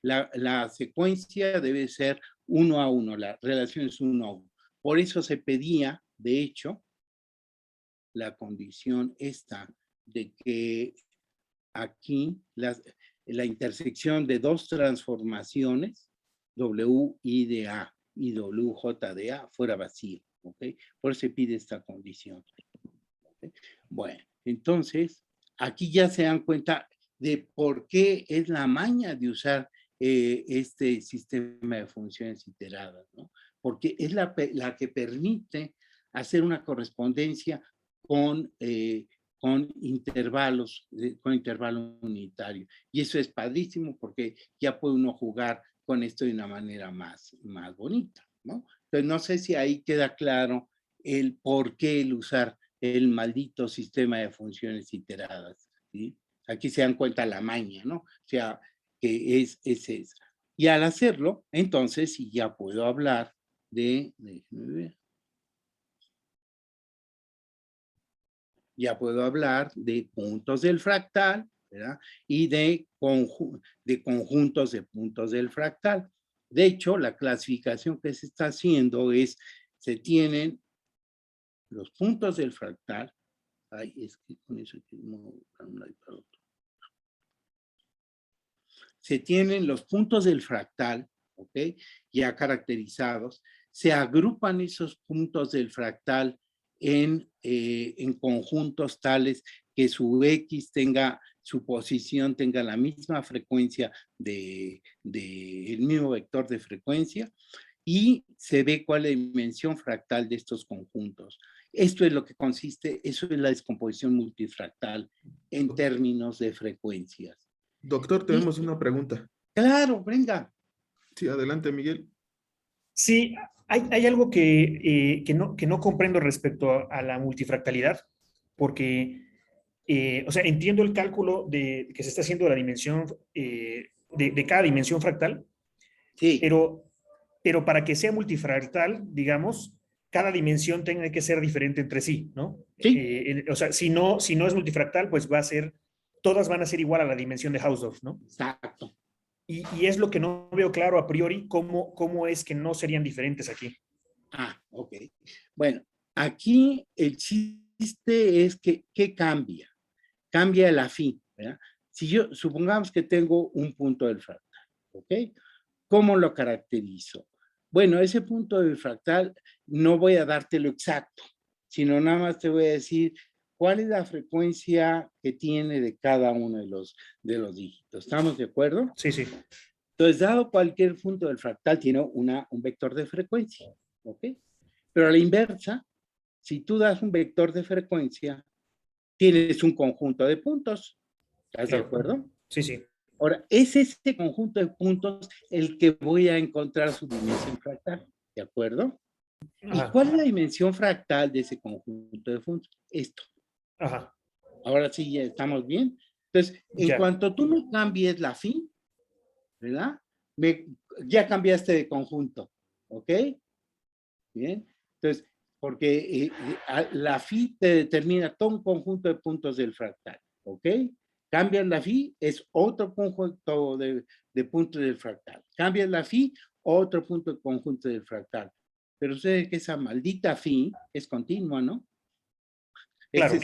la secuencia debe ser 1 a 1, la relación es 1 a 1. Por eso se pedía, de hecho, la condición esta de que aquí la intersección de dos transformaciones, WI de A y WJ de A, fuera vacío, ¿ok? Por eso se pide esta condición. ¿Okay? Bueno, entonces, aquí ya se dan cuenta de por qué es la maña de usar este sistema de funciones iteradas, ¿no? Porque es la que permite hacer una correspondencia con intervalos, con intervalo unitario. Y eso es padrísimo porque ya puede uno jugar con esto de una manera más bonita, ¿no? Entonces, no sé si ahí queda claro el por qué el usar el maldito sistema de funciones iteradas, ¿sí? Aquí se dan cuenta la maña, ¿no? O sea, que es esa. Y al hacerlo, entonces, sí ya puedo hablar déjenme ver. Ya puedo hablar de puntos del fractal, ¿verdad? Y de conjuntos de puntos del fractal. De hecho, la clasificación que se está haciendo es, se tienen los puntos del fractal. Ay, es que con eso aquí no, para un lado y para otro. Se tienen los puntos del fractal, ¿ok? Ya caracterizados. Se agrupan esos puntos del fractal en conjuntos tales que su X tenga, su posición tenga la misma frecuencia el mismo vector de frecuencia, y se ve cuál es la dimensión fractal de estos conjuntos. Esto es lo que consiste, eso es la descomposición multifractal en términos de frecuencias. Doctor, tenemos una pregunta. Claro, venga. Sí, adelante, Miguel. Sí, hay algo que no comprendo respecto a la multifractalidad, porque, o sea, entiendo el cálculo que se está haciendo de la dimensión, de cada dimensión fractal, Sí, pero para que sea multifractal, digamos, cada dimensión tiene que ser diferente entre sí, ¿no? sí, O sea, si no es multifractal, pues todas van a ser igual a la dimensión de Hausdorff, ¿no? exacto. Y es lo que no veo claro a priori, cómo es que no serían diferentes aquí. Ah, ok. Bueno, aquí el chiste es que, ¿qué cambia? Cambia la fin, ¿verdad? Si yo, supongamos que tengo un punto del fractal, ¿ok? ¿Cómo lo caracterizo? Bueno, ese punto del fractal no voy a dártelo exacto, sino nada más te voy a decir cuál es la frecuencia que tiene de cada uno de los dígitos. ¿Estamos de acuerdo? Sí, sí. Entonces, dado cualquier punto del fractal tiene un vector de frecuencia, ¿ok? Pero a la inversa, si tú das un vector de frecuencia, tienes un conjunto de puntos. ¿Estás de Claro. acuerdo? Sí, sí. Ahora, es este conjunto de puntos el que voy a encontrar su dimensión fractal, ¿de acuerdo? ¿Y Ajá. cuál es la dimensión fractal de ese conjunto de puntos? Esto. Ajá. Ahora sí, ya estamos bien. Entonces, en Ya. cuanto tú me cambies la fin, ¿verdad? Ya cambiaste de conjunto, ¿ok? Bien. Entonces, porque la phi te determina todo un conjunto de puntos del fractal, ¿ok? Cambias la phi, es otro conjunto de puntos del fractal. Cambias la phi, otro punto de conjunto del fractal. Pero ustedes que esa maldita phi es continua, ¿no? Claro.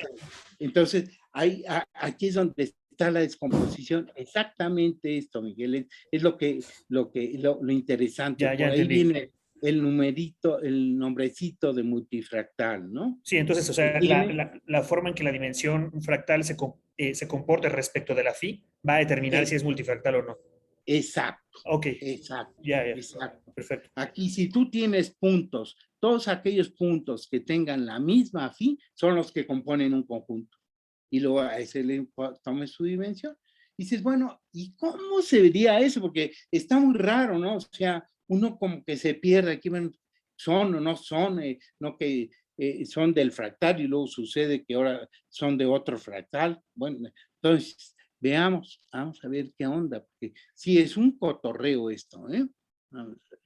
Entonces, aquí es donde está la descomposición. Exactamente esto, Miguel, es lo interesante. Ya Por ahí entendí. viene el numerito, el nombrecito de multifractal, ¿no? Sí, entonces, o Que sea, tiene, la forma en que la dimensión fractal se comporte respecto de la phi va a determinar si es multifractal o no. exacto, Ok, exacto, ya. exacto. Perfecto. Aquí, si tú tienes puntos, todos aquellos puntos que tengan la misma phi son los que componen un conjunto. Y luego a ese le tomes su dimensión. Y dices, bueno, ¿y cómo se vería eso? Porque está muy raro, ¿no? O sea, uno como que se pierde aquí, bueno, son o no son, no que son del fractal y luego sucede que ahora son de otro fractal. Bueno, entonces, vamos a ver qué onda, porque sí es un cotorreo esto, ¿eh? Vamos a ver.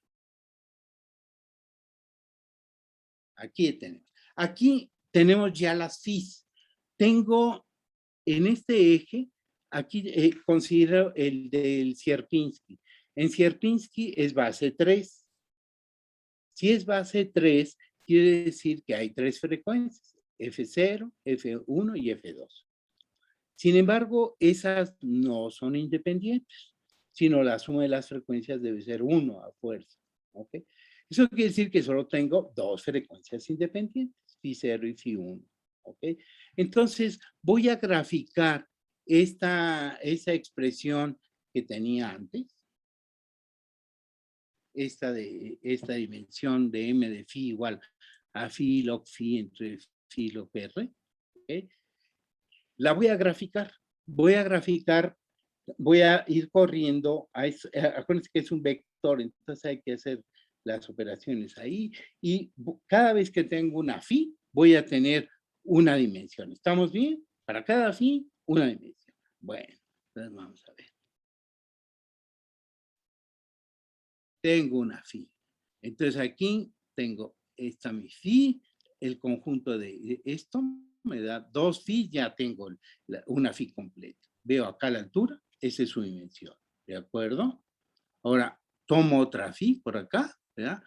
Aquí tenemos ya las FIS. Tengo en este eje, aquí considero el del Sierpinski. En Sierpinski es base 3. Si es base 3, quiere decir que hay 3 frecuencias, F0, F1 y F2. Sin embargo, esas no son independientes, sino la suma de las frecuencias debe ser 1 a fuerza. ¿Ok? Eso quiere decir que solo tengo 2 frecuencias independientes, Φ0 y Φ1. ¿Ok? Entonces, voy a graficar esa expresión que tenía antes, esta dimensión de m de phi igual a phi log phi entre phi log r. ¿Okay? La voy a graficar. Voy a ir corriendo. Acuérdense que es un vector, entonces hay que hacer las operaciones ahí y cada vez que tengo una phi, voy a tener una dimensión. ¿Estamos bien? Para cada phi, una dimensión. Bueno, entonces vamos a ver. Tengo una phi. Entonces aquí tengo esta mi phi, el conjunto de esto me da 2 phi, ya tengo una phi completa. Veo acá la altura, esa es su dimensión, ¿de acuerdo? Ahora tomo otra phi por acá, ¿verdad?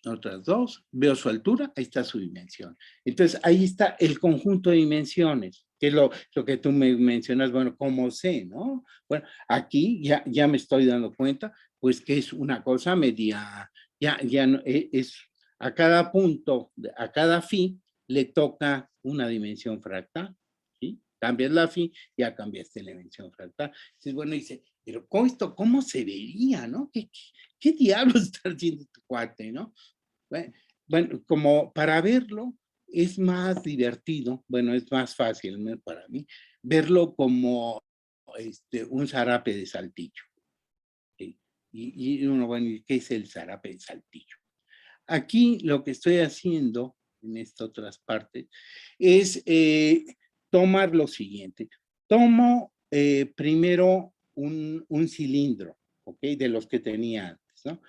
Otras 2, veo su altura, ahí está su dimensión. Entonces ahí está el conjunto de dimensiones, que es lo que tú me mencionas, bueno, ¿cómo sé, no? Bueno, aquí ya me estoy dando cuenta, pues que es una cosa media, ya no, es a cada punto, a cada phi, le toca una dimensión fractal, ¿sí? Cambias la phi, ya cambiaste la dimensión fractal. Entonces, bueno, dice, pero ¿cómo se vería, no? ¿Qué diablos está haciendo tu cuate, no? Bueno, como para verlo es más divertido, bueno, es más fácil para mí, verlo como un zarape de saltillo. ¿Sí? Y uno, bueno, ¿qué es el zarape de saltillo? Aquí lo que estoy haciendo en estas otras partes es tomar lo siguiente. Tomo primero un cilindro, ¿ok? De los que tenía antes, ¿no?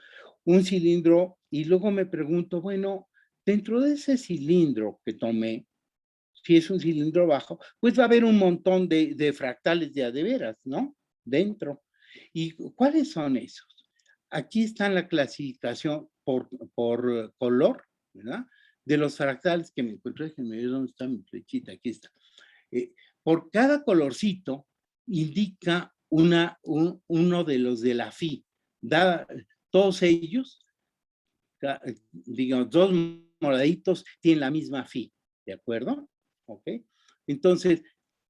Un cilindro y luego me pregunto, bueno, dentro de ese cilindro que tomé, si es un cilindro bajo, pues va a haber un montón de fractales de a de veras, ¿no? Dentro. ¿Y cuáles son esos? Aquí está la clasificación por color, ¿verdad? De los fractales que me encuentro. Déjenme ver dónde está mi flechita. Aquí está. Por cada colorcito indica uno de los de la phi. Todos ellos, digamos, 2 moraditos tienen la misma phi, ¿de acuerdo? ¿Ok? Entonces,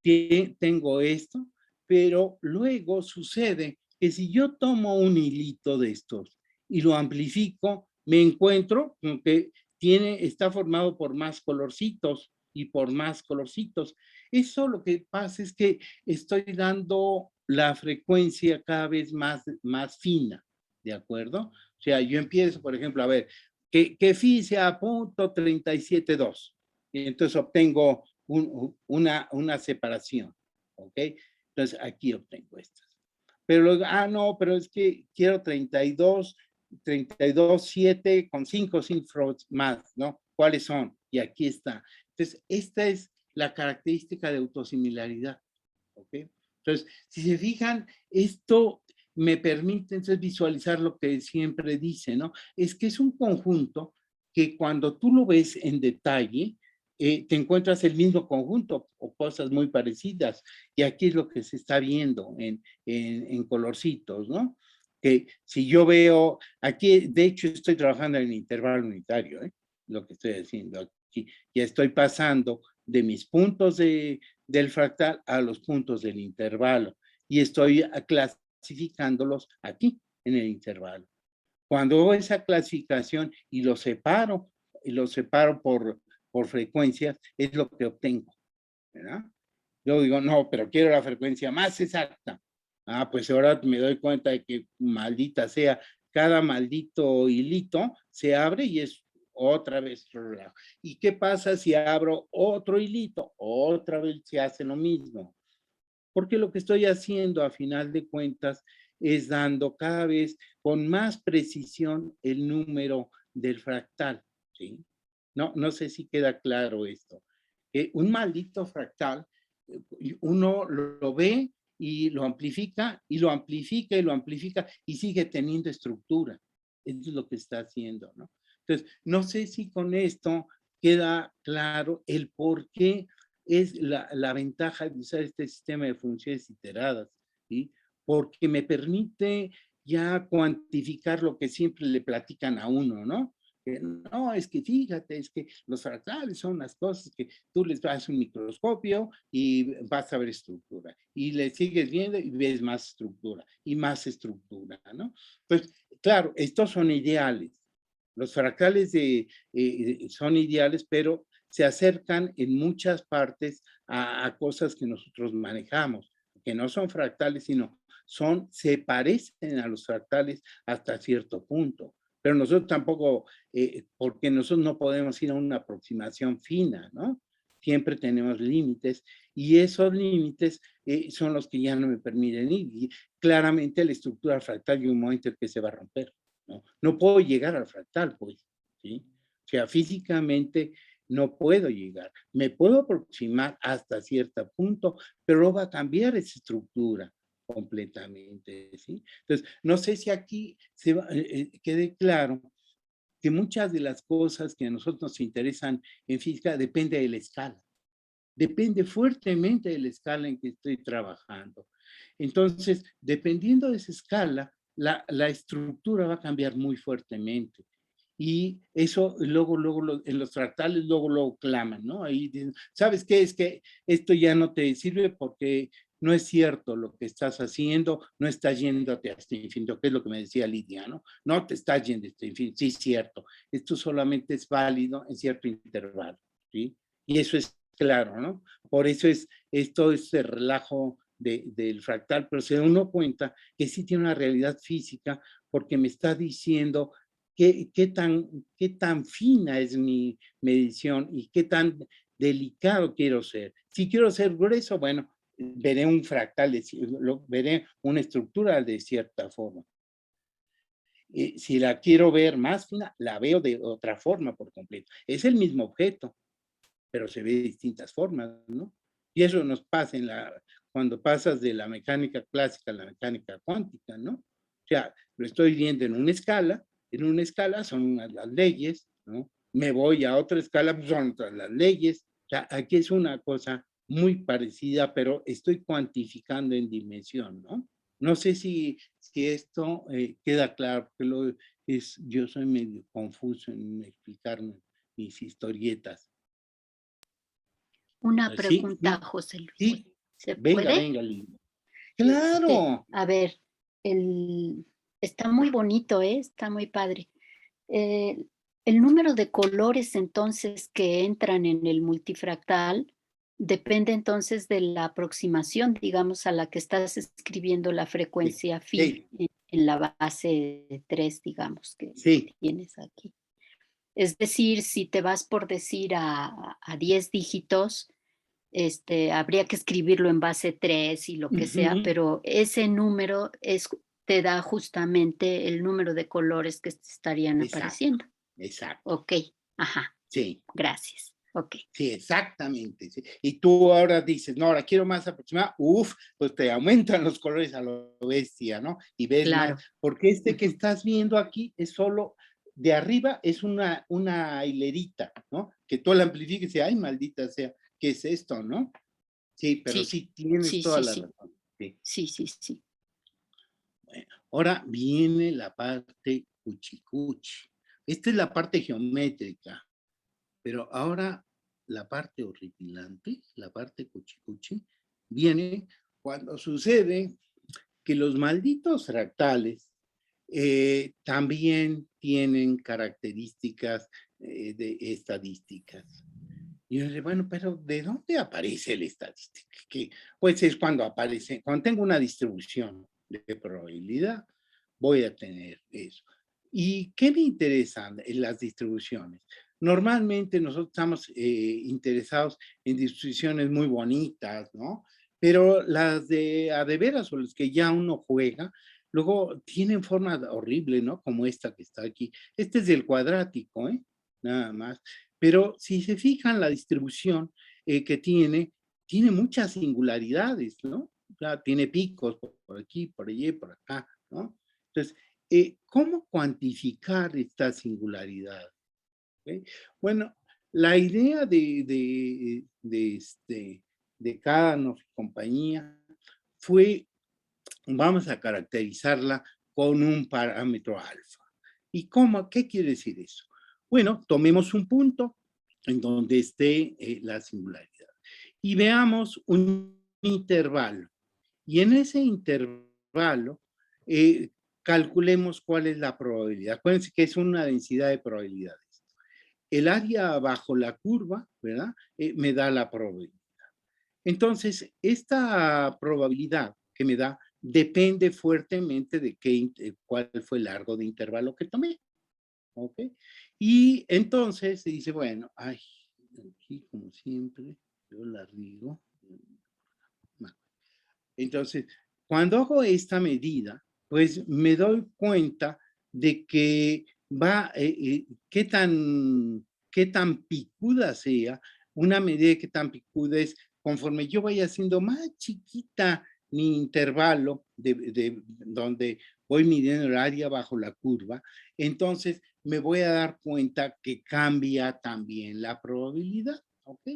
tengo esto, pero luego sucede que si yo tomo un hilito de estos y lo amplifico, me encuentro con que está formado por más colorcitos y por más colorcitos. Eso lo que pasa es que estoy dando la frecuencia cada vez más fina, ¿de acuerdo? O sea, yo empiezo, por ejemplo, a ver, que phi sea .372. Y entonces obtengo una separación, ¿ok? Entonces aquí obtengo estas. Pero luego, no, pero es que quiero 32, 7 con 5 cifras más, ¿no? ¿Cuáles son? Y aquí está. Entonces, esta es la característica de autosimilaridad, ¿ok? Entonces, si se fijan, esto me permite entonces visualizar lo que siempre dice, ¿no? Es que es un conjunto que cuando tú lo ves en detalle, te encuentras el mismo conjunto o cosas muy parecidas. Y aquí es lo que se está viendo en colorcitos, ¿no? Que si yo veo, aquí de hecho estoy trabajando en el intervalo unitario, ¿eh? Lo que estoy haciendo aquí. Ya estoy pasando de mis puntos del fractal a los puntos del intervalo y estoy clasificándolos aquí en el intervalo. Cuando hago esa clasificación y los separo por frecuencias, es lo que obtengo, ¿verdad? Yo digo, no, pero quiero la frecuencia más exacta. Pues ahora me doy cuenta de que maldita sea, cada maldito hilito se abre y es otra vez. ¿Y qué pasa si abro otro hilito? Otra vez se hace lo mismo. Porque lo que estoy haciendo a final de cuentas es dando cada vez con más precisión el número del fractal, ¿sí? No sé si queda claro esto. Un maldito fractal, uno lo ve y lo amplifica y lo amplifica y lo amplifica y sigue teniendo estructura. Eso es lo que está haciendo, ¿no? Entonces, no sé si con esto queda claro el por qué es la ventaja de usar este sistema de funciones iteradas, ¿sí? Porque me permite ya cuantificar lo que siempre le platican a uno, ¿no? No, es que fíjate, es que los fractales son las cosas que tú les das un microscopio y vas a ver estructura. Y le sigues viendo y ves más estructura y más estructura, ¿no? Pues, claro, estos son ideales. Los fractales son ideales, pero se acercan en muchas partes a cosas que nosotros manejamos, que no son fractales, sino se parecen a los fractales hasta cierto punto. pero nosotros tampoco, porque nosotros no podemos ir a una aproximación fina, ¿no? Siempre tenemos límites y esos límites son los que ya no me permiten ir. Y claramente la estructura fractal llega un momento en que se va a romper, ¿no? No puedo llegar al fractal, pues, ¿sí? O sea, físicamente no puedo llegar. Me puedo aproximar hasta cierto punto, pero no va a cambiar esa estructura completamente, ¿sí? Entonces, no sé si aquí quede claro que muchas de las cosas que a nosotros nos interesan en física depende de la escala. Depende fuertemente de la escala en que estoy trabajando. Entonces, dependiendo de esa escala, la estructura va a cambiar muy fuertemente. Y eso luego en los fractales luego claman, ¿no? Ahí dicen, ¿sabes qué? Es que esto ya no te sirve porque no es cierto lo que estás haciendo, no estás yéndote hasta el infinito, que es lo que me decía Lidia, ¿no? No te estás yendo hasta el infinito, sí es cierto. Esto solamente es válido en cierto intervalo, ¿sí? Y eso es claro, ¿no? Por eso es todo ese relajo del fractal, pero se da uno cuenta que sí tiene una realidad física porque me está diciendo qué tan fina es mi medición y qué tan delicado quiero ser. Si quiero ser grueso, bueno, veré un fractal, veré una estructura de cierta forma. Si la quiero ver más fina, la veo de otra forma por completo. Es el mismo objeto, pero se ve de distintas formas, ¿no? Y eso nos pasa cuando pasas de la mecánica clásica a la mecánica cuántica, ¿no? O sea, lo estoy viendo en una escala son las leyes, ¿no? Me voy a otra escala, pues son otras las leyes. O sea, aquí es una cosa muy parecida, pero estoy cuantificando en dimensión, ¿no? No sé si esto queda claro, porque yo soy medio confuso en explicar mis historietas. Una Sí, pregunta, José Luis. sí. ¿Se Venga, puede? Linda. ¡Claro! A ver, está muy bonito, ¿eh? Está muy padre. Eh, el número de colores entonces que entran en el multifractal depende entonces de la aproximación, digamos, a la que estás escribiendo la Sí, frecuencia phi sí, en la base 3, digamos, que sí, tienes aquí. Es decir, si te vas por decir a 10 dígitos, habría que escribirlo en base 3 y lo que sea, ujú, pero ese número te da justamente el número de colores que estarían exacto, apareciendo. exacto. Ok, ajá, Sí, gracias. Ok, sí, exactamente. Sí. Y tú ahora dices, no, ahora quiero más aproximada, pues te aumentan los colores a lo bestia, ¿no? Y ves más, claro. porque este que Ujú. estás viendo aquí es solo, de arriba es una hilerita, ¿no? Que tú la amplifiques y, ay, maldita sea, ¿qué es esto, no? Sí, pero Sí, sí tienes sí, toda sí, la sí, razón. Sí. sí, sí, sí. Bueno, ahora viene la parte cuchicuchi. Esta es la parte geométrica, pero ahora la parte horripilante, la parte cuchicuchi, viene cuando sucede que los malditos fractales también tienen características de estadísticas. Y yo dice, bueno, pero ¿de dónde aparece la estadística? Que, pues es cuando aparece, cuando tengo una distribución de probabilidad, voy a tener eso. ¿Y qué me interesan en las distribuciones? Normalmente nosotros estamos interesados en distribuciones muy bonitas, ¿no? Pero las de a de veras o las que ya uno juega, luego tienen forma horrible, ¿no? Como esta que está aquí. Este es del cuadrático, ¿eh? Nada más. Pero si se fijan la distribución que tiene muchas singularidades, ¿no? O sea, tiene picos por aquí, por allí, por acá, ¿no? Entonces, ¿cómo cuantificar esta singularidad? ¿Okay? Bueno, la idea de Kadanoff y compañía fue, vamos a caracterizarla con un parámetro alfa. ¿Y cómo? ¿Qué quiere decir eso? Bueno, tomemos un punto en donde esté la singularidad y veamos un intervalo. Y en ese intervalo calculemos cuál es la probabilidad. Acuérdense que es una densidad de probabilidades. El área bajo la curva, ¿verdad? Me da la probabilidad. Entonces, esta probabilidad que me da depende fuertemente de cuál fue el largo de intervalo que tomé. ¿ok? Y entonces se dice, bueno, ay, aquí como siempre, yo la riego. Entonces, cuando hago esta medida, pues me doy cuenta de que qué tan picuda sea, una medida que tan picuda es conforme yo vaya haciendo más chiquita mi intervalo de donde voy midiendo el área bajo la curva, entonces me voy a dar cuenta que cambia también la probabilidad, ¿ok?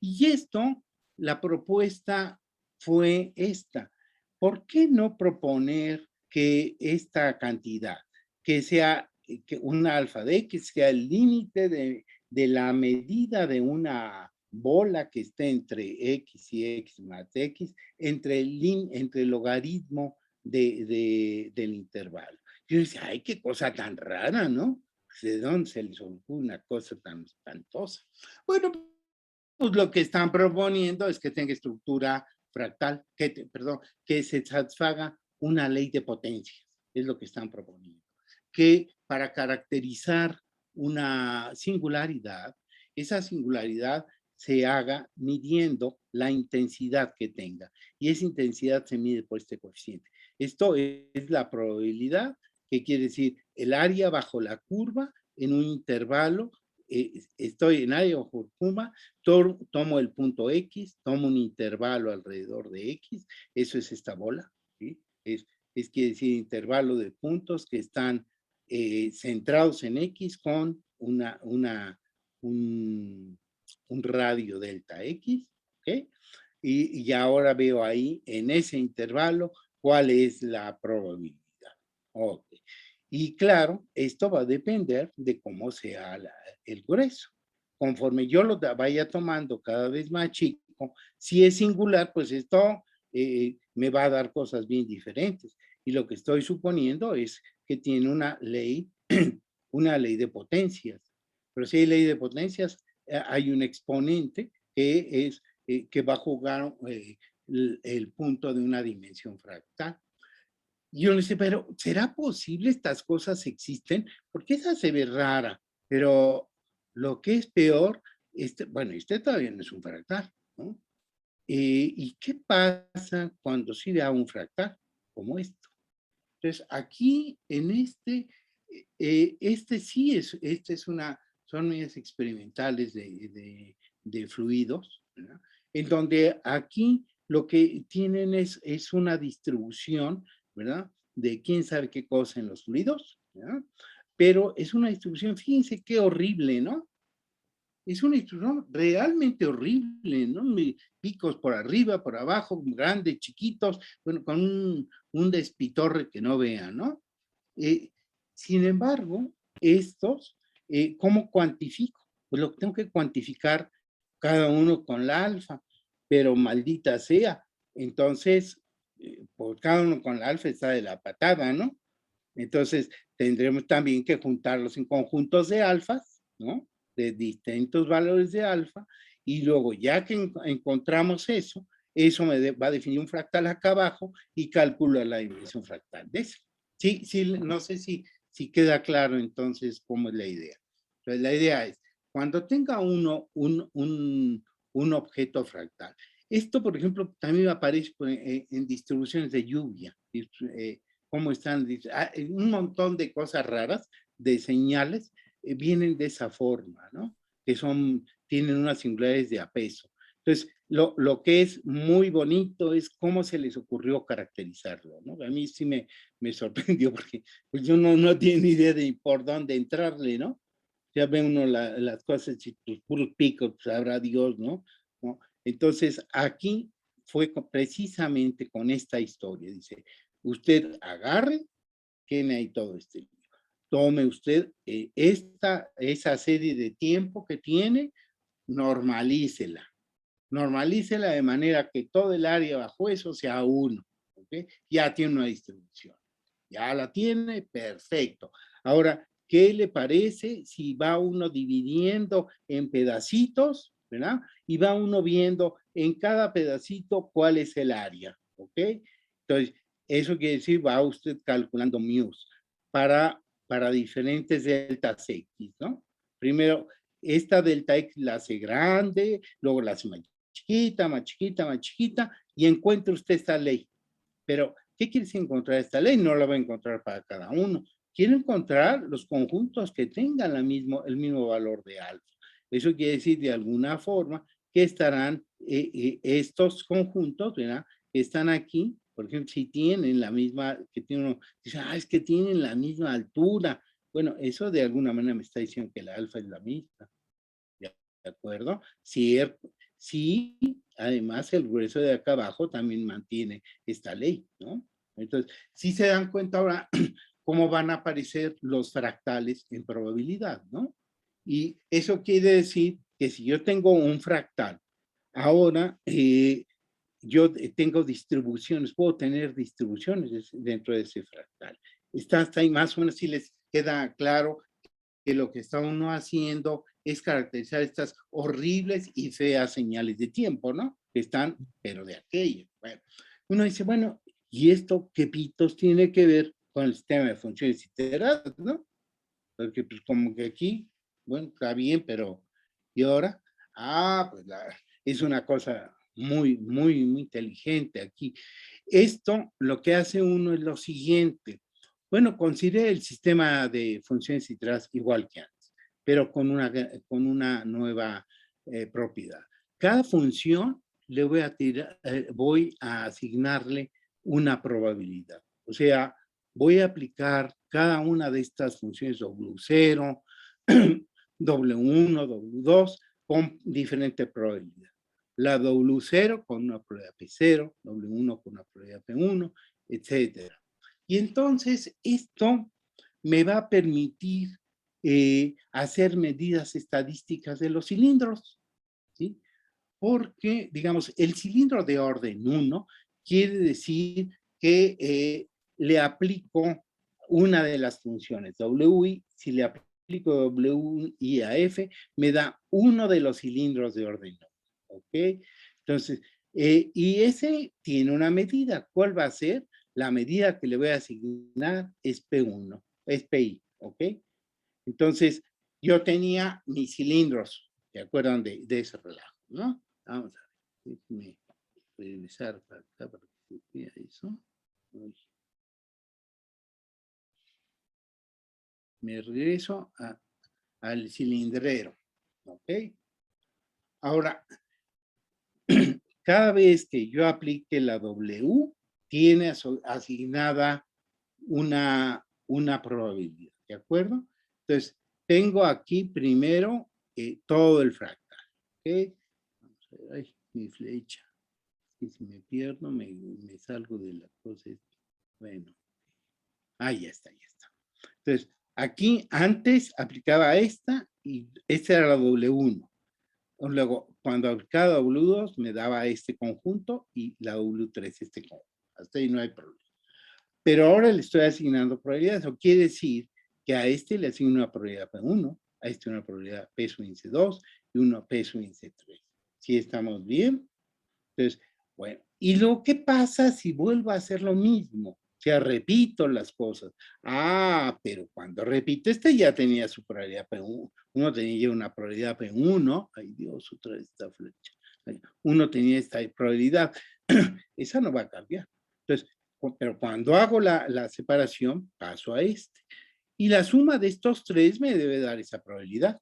Y esto, la propuesta fue esta. ¿Por qué no proponer que esta cantidad, que sea que una alfa de X, sea el límite de la medida de una bola que esté entre X y X más X, entre el logaritmo del intervalo? Yo decía, ay, qué cosa tan rara, ¿no? ¿De dónde se les ocurre una cosa tan espantosa? Bueno, pues lo que están proponiendo es que tenga estructura fractal, que se satisfaga una ley de potencias, es lo que están proponiendo. Que para caracterizar una singularidad, esa singularidad se haga midiendo la intensidad que tenga. Y esa intensidad se mide por este coeficiente. Esto es la probabilidad, que quiere decir el área bajo la curva en un intervalo. Estoy en área bajo curva, tomo el punto X, tomo un intervalo alrededor de X, eso es esta bola, ¿sí? Quiere decir intervalo de puntos que están centrados en X con un radio delta X, ¿ok? Y ahora veo ahí en ese intervalo cuál es la probabilidad. Ok. Y claro, esto va a depender de cómo sea el grueso. Conforme yo lo vaya tomando cada vez más chico, si es singular, pues esto me va a dar cosas bien diferentes. Y lo que estoy suponiendo es que tiene una ley de potencias. Pero si hay ley de potencias, hay un exponente que va a jugar el punto de una dimensión fractal. Y yo le decía, pero ¿será posible estas cosas existen? Porque esa se ve rara, pero lo que es peor, bueno, todavía no es un fractal, ¿no? ¿Y qué pasa cuando sí vea un fractal como esto? Entonces, aquí en son medidas experimentales de fluidos, ¿verdad? En donde aquí lo que tienen es una distribución, ¿verdad? De quién sabe qué cosa en los fluidos, ¿verdad? Pero es una distribución, fíjense qué horrible, ¿no? Es una distribución realmente horrible, ¿no? Picos por arriba, por abajo, grandes, chiquitos, bueno, con un despitorre que no vean, ¿no? Sin embargo, ¿cómo cuantifico? Pues lo tengo que cuantificar cada uno con la alfa, pero maldita sea. Entonces, por cada uno con la alfa está de la patada, ¿no? Entonces, tendremos también que juntarlos en conjuntos de alfas, ¿no? De distintos valores de alfa, y luego ya que encontramos eso me va a definir un fractal acá abajo y calculo la dimensión fractal de eso. Sí, no sé si queda claro entonces cómo es la idea. Entonces, la idea es, cuando tenga uno un objeto fractal, esto, por ejemplo, también aparece en distribuciones de lluvia, cómo están, un montón de cosas raras, de señales, vienen de esa forma, ¿no? Que tienen unas singularidades de apeso. Entonces, lo que es muy bonito es cómo se les ocurrió caracterizarlo, ¿no? A mí sí me sorprendió porque pues yo no tiene ni idea de por dónde entrarle, ¿no? Ya ve uno las cosas, pues, puros picos, pues, sabrá Dios, ¿no? Entonces, aquí fue precisamente con esta historia, dice, usted agarre, tiene ahí todo este libro. Tome usted esa serie de tiempo que tiene, normalícela. Normalícela de manera que todo el área bajo eso sea 1. ¿Okay? Ya tiene una distribución. Ya la tiene, perfecto. Ahora, ¿qué le parece si va uno dividiendo en pedacitos, ¿verdad? Y va uno viendo en cada pedacito cuál es el área, ¿ok? Entonces, eso quiere decir, va usted calculando μ's para para diferentes deltas X, ¿no? Primero, esta delta X la hace grande, luego la hace más chiquita, más chiquita, más chiquita, y encuentra usted esta ley. Pero, ¿qué quiere decir encontrar esta ley? No la va a encontrar para cada uno. Quiere encontrar los conjuntos que tengan el mismo valor de alfa. Eso quiere decir, de alguna forma, que estarán estos conjuntos, ¿verdad? Que están aquí, por ejemplo, si tienen la misma, que tiene uno, dice, es que tienen la misma altura. Bueno, eso de alguna manera me está diciendo que la alfa es la misma. ¿De acuerdo? Sí, además el grueso de acá abajo también mantiene esta ley, ¿no? Entonces, si se dan cuenta ahora cómo van a aparecer los fractales en probabilidad, ¿no? Y eso quiere decir que si yo tengo un fractal, ahora yo tengo distribuciones, puedo tener distribuciones dentro de ese fractal. Está hasta ahí más o menos, si les queda claro que lo que está uno haciendo es caracterizar estas horribles y feas señales de tiempo, ¿no? Que están, pero de aquello. Bueno, uno dice, bueno, ¿y esto qué pitos tiene que ver con el sistema de funciones iteradas, no? Porque pues como que aquí, bueno, está bien, pero ¿y ahora? Pues es una cosa muy, muy, muy inteligente aquí. Esto lo que hace uno es lo siguiente. Bueno, considere el sistema de funciones iteradas igual que antes, pero con una nueva propiedad. Cada función le voy a asignarle una probabilidad. O sea, voy a aplicar cada una de estas funciones W0, W1, W2 con diferente probabilidad. La W0 con una probabilidad P0, W1 con una probabilidad P1, etcétera. Y entonces esto me va a permitir hacer medidas estadísticas de los cilindros, ¿sí? Porque, digamos, el cilindro de orden 1 quiere decir que le aplico una de las funciones WI, si le aplico WI a F, me da uno de los cilindros de orden 1, ¿ok? Entonces, y ese tiene una medida. ¿Cuál va a ser? La medida que le voy a asignar es P1, es PI, ¿ok? Entonces, yo tenía mis cilindros, ¿se acuerdan de ese relajo, no? Vamos a ver, déjenme regresar para acá para que se vea eso. Me regreso al cilindrero, ¿ok? Ahora, cada vez que yo aplique la W, tiene asignada una probabilidad, ¿de acuerdo? Entonces, tengo aquí primero todo el fractal, ¿ok? Vamos a ver, ay, mi flecha. Y si me pierdo, me salgo de la cosa. Bueno, ya está, ya está. Entonces, aquí antes aplicaba esta y esta era la W1. Luego, cuando aplicaba W2 me daba este conjunto y la W3 este conjunto. Hasta ahí no hay problema. Pero ahora le estoy asignando probabilidades. Eso quiere decir que a este le asigno una probabilidad P1, a este una probabilidad P sub índice 2 y una P sub índice 3. ¿Sí estamos bien? Entonces, bueno, ¿y lo que pasa si vuelvo a hacer lo mismo? O sea, repito las cosas. Pero cuando repito, este ya tenía su probabilidad P1. Uno tenía ya una probabilidad P1. Ay, Dios, otra vez esta flecha. Uno tenía esta probabilidad. Esa no va a cambiar. Entonces, pero cuando hago la separación, paso a este. Y la suma de estos tres me debe dar esa probabilidad.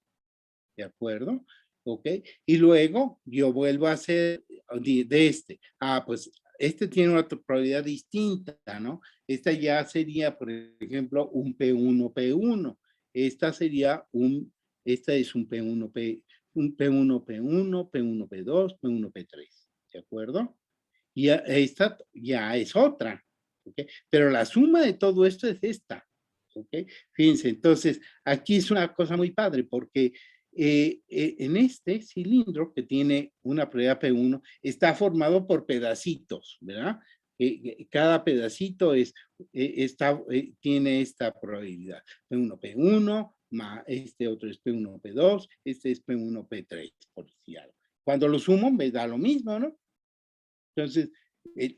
¿De acuerdo? ¿Ok? Y luego yo vuelvo a hacer de este. Pues este tiene una probabilidad distinta, ¿no? Esta ya sería, por ejemplo, un P1, P1. Esta es un P1, un P1, P1, P1, P2, P1, P3. ¿De acuerdo? Y esta ya es otra. ¿Ok? Pero la suma de todo esto es esta. ¿Ok? Fíjense, entonces, aquí es una cosa muy padre porque en este cilindro que tiene una probabilidad P1 está formado por pedacitos, ¿verdad? Cada pedacito tiene esta probabilidad. P1, P1, más este otro es P1, P2, este es P1, P3, por decir algo. Cuando lo sumo me da lo mismo, ¿no? Entonces,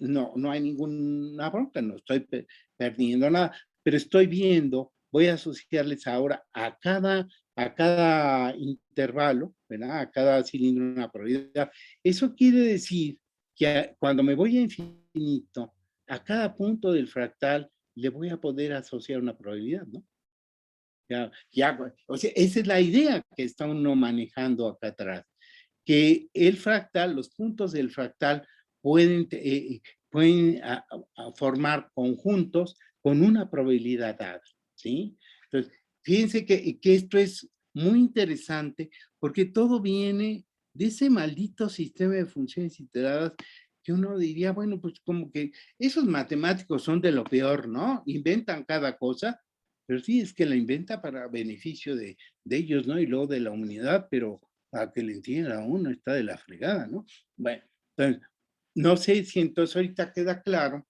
no hay ninguna bronca, no estoy perdiendo nada, pero estoy viendo voy a asociarles ahora a cada intervalo, ¿verdad? A cada cilindro una probabilidad. Eso quiere decir que cuando me voy a infinito, a cada punto del fractal le voy a poder asociar una probabilidad, ¿no? O sea, esa es la idea que está uno manejando acá atrás, que el fractal, los puntos del fractal pueden formar conjuntos con una probabilidad dada, ¿sí? Entonces, fíjense que esto es muy interesante porque todo viene de ese maldito sistema de funciones iteradas que uno diría, bueno, pues como que esos matemáticos son de lo peor, ¿no? Inventan cada cosa, pero sí es que la inventa para beneficio de ellos, ¿no? Y luego de la humanidad, pero para que le entienda a uno está de la fregada, ¿no? Bueno, entonces, no sé si entonces ahorita queda claro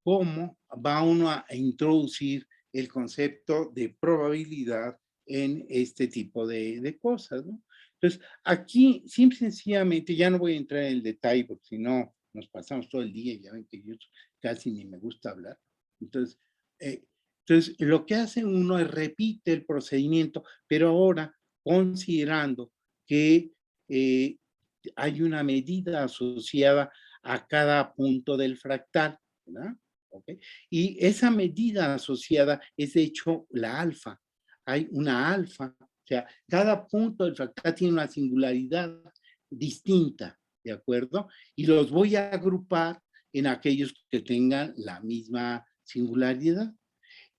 cómo va uno a introducir el concepto de probabilidad en este tipo de cosas, ¿no? Entonces, aquí, simple y sencillamente, ya no voy a entrar en el detalle, porque si no, nos pasamos todo el día, ya ven que yo casi ni me gusta hablar. Entonces, lo que hace uno es repite el procedimiento, pero ahora considerando que hay una medida asociada a cada punto del fractal, ¿verdad? ¿Okay? Y esa medida asociada es de hecho la alfa. Hay una alfa, o sea, cada punto del fractal tiene una singularidad distinta, ¿de acuerdo? Y los voy a agrupar en aquellos que tengan la misma singularidad.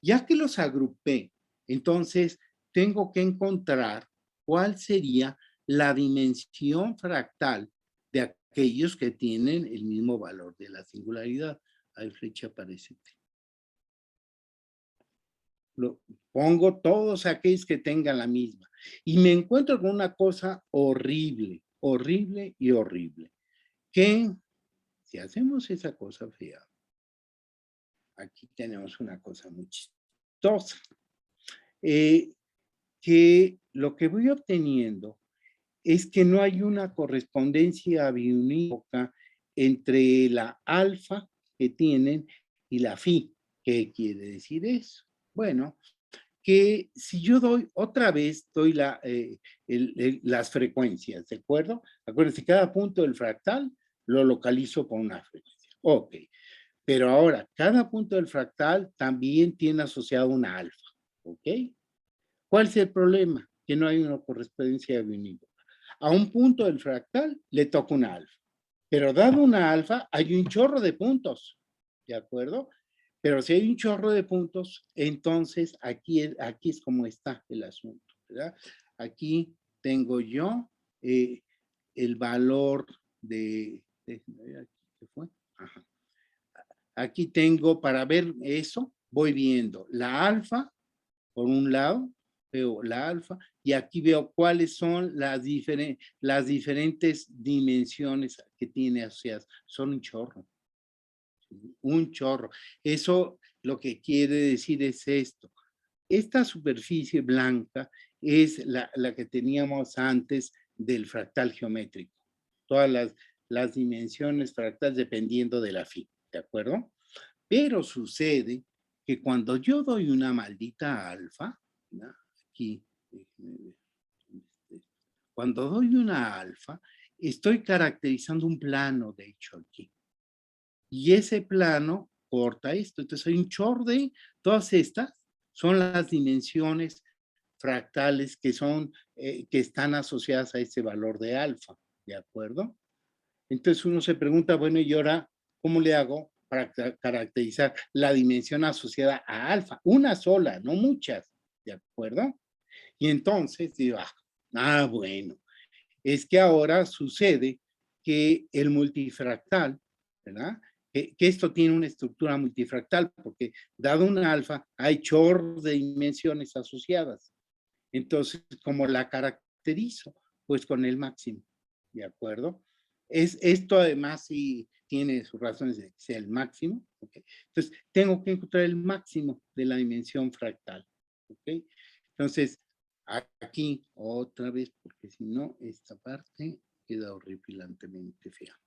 Ya que los agrupé, entonces tengo que encontrar cuál sería la dimensión fractal de aquellos que tienen el mismo valor de la singularidad. Hay flecha parece. Pongo todos aquellos que tengan la misma. Y me encuentro con una cosa horrible, horrible y horrible. Que si hacemos esa cosa fea, aquí tenemos una cosa muy chistosa. Que lo que voy obteniendo es que no hay una correspondencia biunívoca entre la alfa que tienen y la phi. ¿Qué quiere decir eso? Bueno, que si yo doy otra vez, doy las frecuencias, ¿de acuerdo? Acuérdense, cada punto del fractal lo localizo con una frecuencia. Ok, pero ahora, cada punto del fractal también tiene asociado una alfa, ¿ok? ¿Cuál es el problema? Que no hay una correspondencia biunívoca. A un punto del fractal le toca una alfa, pero dado una alfa hay un chorro de puntos, ¿de acuerdo? Pero si hay un chorro de puntos, entonces aquí es como está el asunto, ¿verdad? Aquí tengo yo el valor de ¿qué fue? Ajá. Aquí tengo, para ver eso, voy viendo la alfa, por un lado, veo la alfa, y aquí veo cuáles son las diferentes dimensiones que tiene asociadas. Son un chorro. Un chorro. Eso lo que quiere decir es esto. Esta superficie blanca es la que teníamos antes del fractal geométrico. Todas las dimensiones fractales dependiendo de la phi, ¿de acuerdo? Pero sucede que cuando yo doy una maldita alfa, ¿no? Aquí, cuando doy una alfa, estoy caracterizando un plano, de hecho, aquí. Y ese plano corta esto. Entonces hay un chorro de todas estas son las dimensiones fractales que están asociadas a ese valor de alfa, ¿de acuerdo? Entonces uno se pregunta, bueno, ¿y ahora cómo le hago para caracterizar la dimensión asociada a alfa? Una sola, no muchas, ¿de acuerdo? Y entonces digo, bueno, es que ahora sucede que el multifractal, ¿verdad? Que esto tiene una estructura multifractal, porque dado un alfa, hay chorros de dimensiones asociadas. Entonces, ¿cómo la caracterizo? Pues con el máximo, ¿de acuerdo? Esto además sí tiene sus razones de que sea el máximo, ¿ok? Entonces, tengo que encontrar el máximo de la dimensión fractal, ¿ok? Entonces, aquí otra vez, porque si no, esta parte queda horripilantemente fea.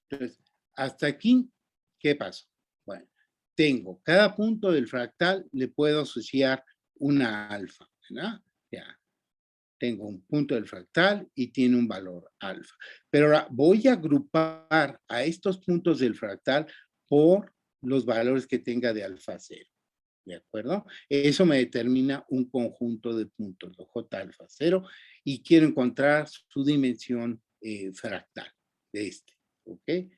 Entonces, hasta aquí, ¿qué pasó? Bueno, tengo cada punto del fractal, le puedo asociar una alfa, ¿verdad? Ya, tengo un punto del fractal y tiene un valor alfa. Pero ahora voy a agrupar a estos puntos del fractal por los valores que tenga de alfa 0. ¿De acuerdo? Eso me determina un conjunto de puntos, los J alfa 0, y quiero encontrar su dimensión fractal de este, ¿ok?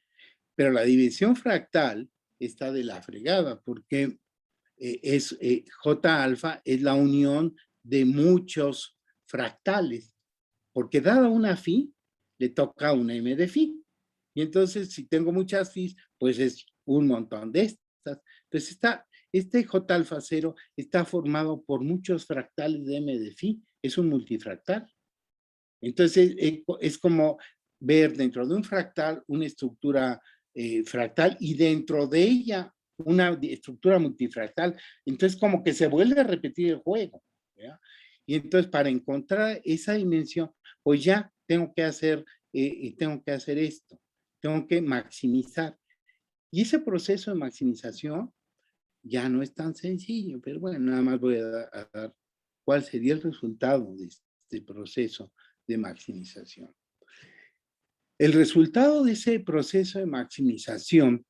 Pero la dimensión fractal está de la fregada, porque J alfa es la unión de muchos fractales, porque dada una phi, le toca una m de phi. Y entonces, si tengo muchas phi, pues es un montón de estas. Entonces, este J alfa 0 está formado por muchos fractales de m de phi, es un multifractal. Entonces, es como ver dentro de un fractal una estructura fractal y dentro de ella una estructura multifractal. Entonces, como que se vuelve a repetir el juego, ¿ya? Y entonces, para encontrar esa dimensión, pues ya tengo que hacer esto, tengo que maximizar. Y ese proceso de maximización ya no es tan sencillo, pero bueno, nada más voy a dar cuál sería el resultado de este proceso de maximización. El resultado de ese proceso de maximización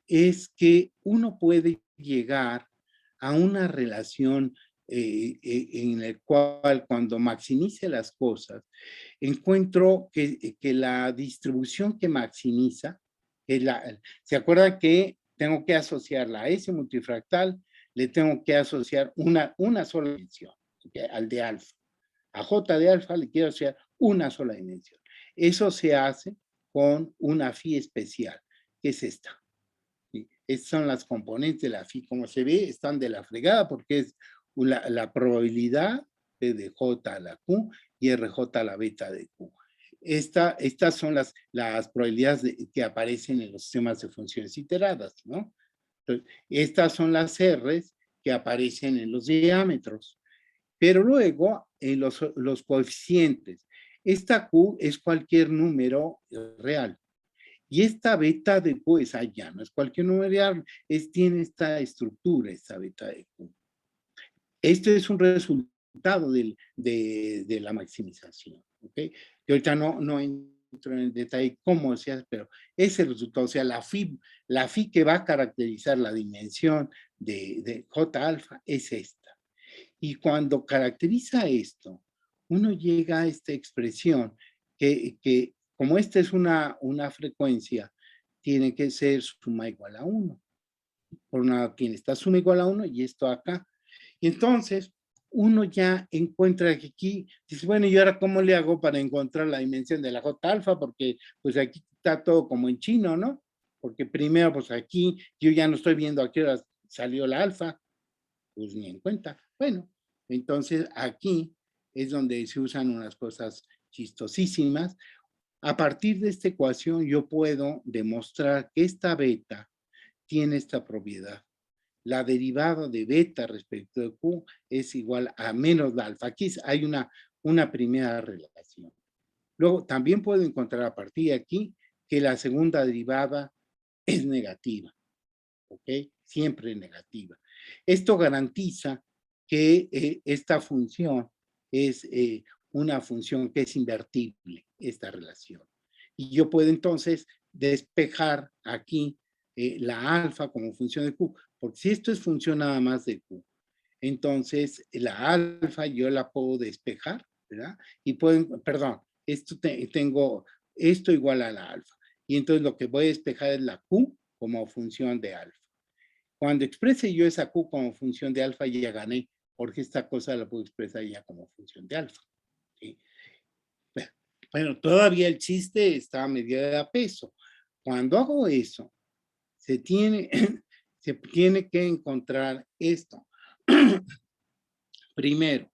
es que uno puede llegar a una relación en la cual cuando maximice las cosas, encuentro que la distribución que maximiza, ¿se acuerdan que tengo que asociarla a ese multifractal? Le tengo que asociar una sola dimensión, ¿okay? Al de alfa. A J de alfa le quiero asociar una sola dimensión. Eso se hace con una phi especial, que es esta. Estas son las componentes de la phi. Como se ve, están de la fregada porque es la probabilidad de J a la Q y RJ a la beta de Q. Estas son las probabilidades que aparecen en los sistemas de funciones iteradas, ¿no? Entonces, estas son las R's que aparecen en los diámetros. Pero luego, los coeficientes. Esta Q es cualquier número real. Y esta beta de Q es allá, no es cualquier número real, tiene esta estructura, esta beta de Q. Esto es un resultado de la maximización, ¿ok? Que ahorita no entro en el detalle cómo se hace, pero es el resultado, o sea, la phi que va a caracterizar la dimensión de J alfa es esta. Y cuando caracteriza esto, uno llega a esta expresión que como esta es una frecuencia, tiene que ser suma igual a 1. Por una tiene esta suma igual a 1 y esto acá. Y entonces, uno ya encuentra que aquí, dice, bueno, ¿y ahora cómo le hago para encontrar la dimensión de la J alfa? Porque pues aquí está todo como en chino, ¿no? Porque primero, pues aquí yo ya no estoy viendo a qué hora salió la alfa, pues ni en cuenta. Bueno, entonces aquí es donde se usan unas cosas chistosísimas. A partir de esta ecuación yo puedo demostrar que esta beta tiene esta propiedad. La derivada de beta respecto de Q es igual a menos la alfa. Aquí hay una primera relación. Luego también puedo encontrar a partir de aquí que la segunda derivada es negativa. ¿Ok? Siempre negativa. Esto garantiza que esta función es una función que es invertible, esta relación. Y yo puedo entonces despejar aquí la alfa como función de Q, porque si esto es función nada más de Q, entonces la alfa yo la puedo despejar, ¿verdad? Y puedo, perdón, tengo esto igual a la alfa. Y entonces lo que voy a despejar es la Q como función de alfa. Cuando exprese yo esa Q como función de alfa, ya gané, porque esta cosa la puedo expresar ya como función de alfa. ¿Sí? Bueno, todavía el chiste está a medida de peso. Cuando hago eso, se tiene que encontrar esto. Primero,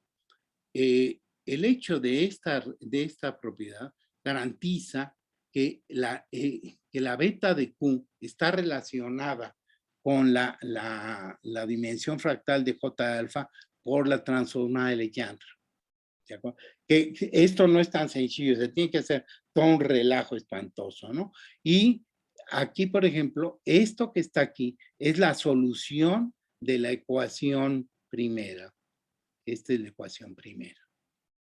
el hecho de esta propiedad garantiza que la beta de Q está relacionada con la dimensión fractal de J alfa por la transformada de Legendre. Que esto no es tan sencillo, se tiene que hacer todo un relajo espantoso, ¿no? Y aquí, por ejemplo, esto que está aquí es la solución de la ecuación primera. esta es la ecuación primera.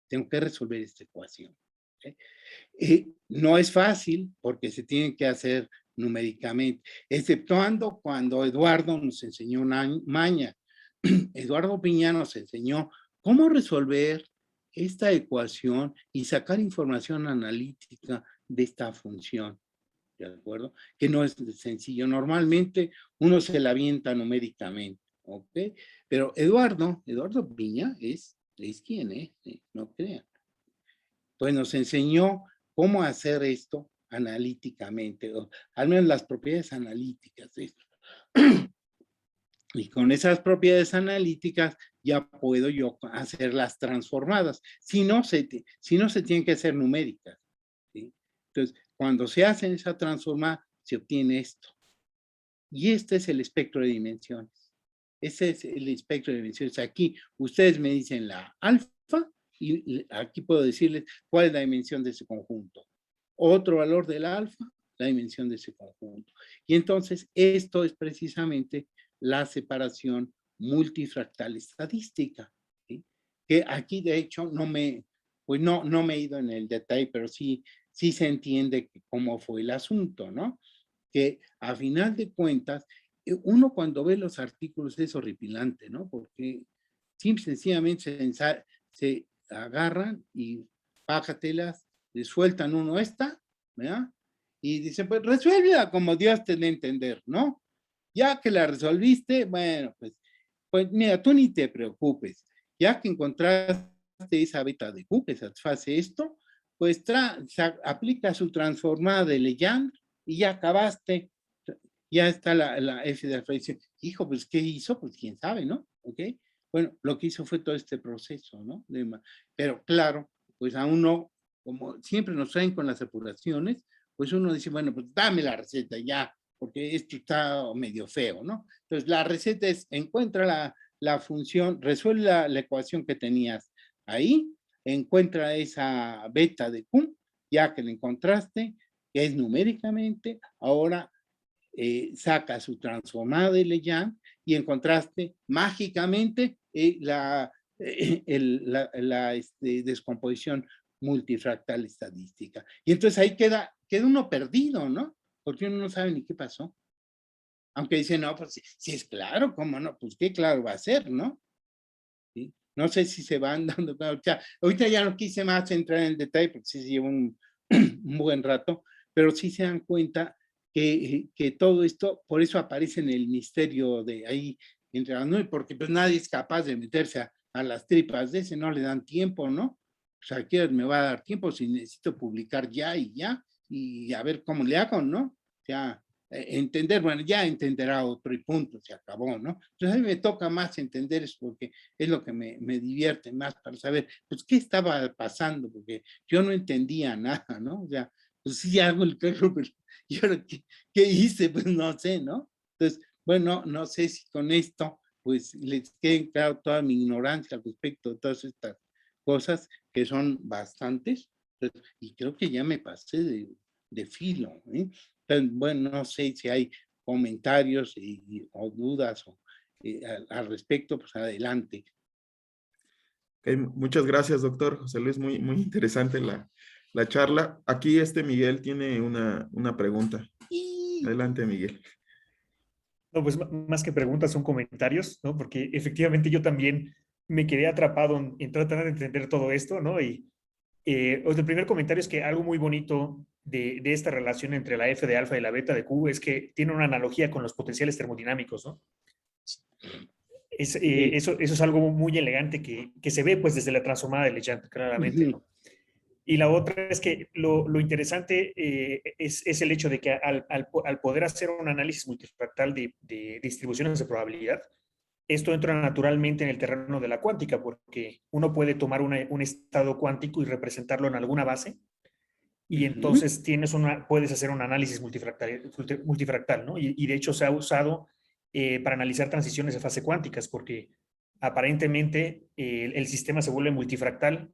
Tengo que resolver esta ecuación. ¿Okay? No es fácil porque se tiene que hacer numéricamente, exceptuando cuando Eduardo nos enseñó una maña. Eduardo Piña nos enseñó cómo resolver esta ecuación y sacar información analítica de esta función. ¿De acuerdo? Que no es sencillo. Normalmente uno se la avienta numéricamente. ¿Ok? Pero Eduardo Piña es quien es, no crean. Pues nos enseñó cómo hacer esto analíticamente, o al menos las propiedades analíticas de esto. Y con esas propiedades analíticas ya puedo yo hacer las transformadas. Si no se tienen que hacer numéricas. ¿Sí? Entonces, cuando se hace esa transformada, se obtiene esto. Y este es el espectro de dimensiones. Ese es el espectro de dimensiones. Aquí ustedes me dicen la alfa y aquí puedo decirles cuál es la dimensión de ese conjunto. Otro valor del alfa, la dimensión de ese conjunto. Y entonces esto es precisamente la separación multifractal estadística. ¿Sí? Que aquí de hecho no me he ido en el detalle, pero sí se entiende cómo fue el asunto, ¿no? Que a final de cuentas, uno cuando ve los artículos es horripilante, ¿no? Porque simple, sencillamente se agarran y pájatelas, le sueltan uno esta, ¿verdad? Y dicen, pues resuélvela como Dios te dé a entender, ¿no? Ya que la resolviste, bueno, pues mira, tú ni te preocupes. Ya que encontraste esa beta de Q que satisface esto, pues aplica su transformada de Legendre y ya acabaste. Ya está la F de alfa. Dice, hijo, pues ¿qué hizo? Pues quién sabe, ¿no? ¿Ok? Bueno, lo que hizo fue todo este proceso, ¿no? Pero claro, pues a uno, como siempre nos traen con las apuraciones, pues uno dice, bueno, pues dame la receta ya, porque esto está medio feo, ¿no? Entonces la receta es, encuentra la función, resuelve la ecuación que tenías ahí, encuentra esa beta de Q, ya que la encontraste, que es numéricamente, ahora saca su transformada de Legendre y encontraste mágicamente la descomposición multifractal estadística. Y entonces ahí queda uno perdido, ¿no? Porque uno no sabe ni qué pasó. Aunque dice, no, pues sí es claro, ¿cómo no? Pues qué claro va a ser, ¿no? ¿Sí? No sé si se van dando, ahorita ya no quise más entrar en el detalle porque sí se lleva un buen rato, pero sí se dan cuenta que todo esto, por eso aparece en el misterio de ahí, porque pues nadie es capaz de meterse a las tripas de ese, no le dan tiempo, ¿no? O sea, ¿qué me va a dar tiempo si necesito publicar ya y a ver cómo le hago, ¿no? O sea, entender, bueno, ya entenderá otro y punto, se acabó, ¿no? Entonces a mí me toca más entender eso porque es lo que me divierte más para saber, pues, qué estaba pasando, porque yo no entendía nada, ¿no? O sea, pues sí hago el carro, pero ¿y ahora qué hice? Pues no sé, ¿no? Entonces, bueno, no sé si con esto, pues les quede claro toda mi ignorancia al respecto de todas estas cosas, que son bastantes, y creo que ya me pasé de filo, ¿eh? Entonces, bueno, no sé si hay comentarios o dudas al respecto, pues adelante. Okay, muchas gracias, doctor José Luis. Muy interesante la charla. Aquí Miguel tiene una pregunta. Adelante, Miguel. No, pues más que preguntas son comentarios, ¿no? Porque efectivamente yo también me quedé atrapado en tratar de entender todo esto, ¿no? Y el primer comentario es que algo muy bonito de esta relación entre la F de alfa y la beta de Q es que tiene una analogía con los potenciales termodinámicos, ¿no? Eso es algo muy elegante que se ve pues desde la transformada de Legendre, claramente, ¿no? Y la otra es que lo interesante es el hecho de que al poder hacer un análisis multifractal de distribuciones de probabilidad, esto entra naturalmente en el terreno de la cuántica, porque uno puede tomar un estado cuántico y representarlo en alguna base, y entonces puedes hacer un análisis multifractal, ¿no? Y de hecho se ha usado para analizar transiciones de fase cuánticas, porque aparentemente el sistema se vuelve multifractal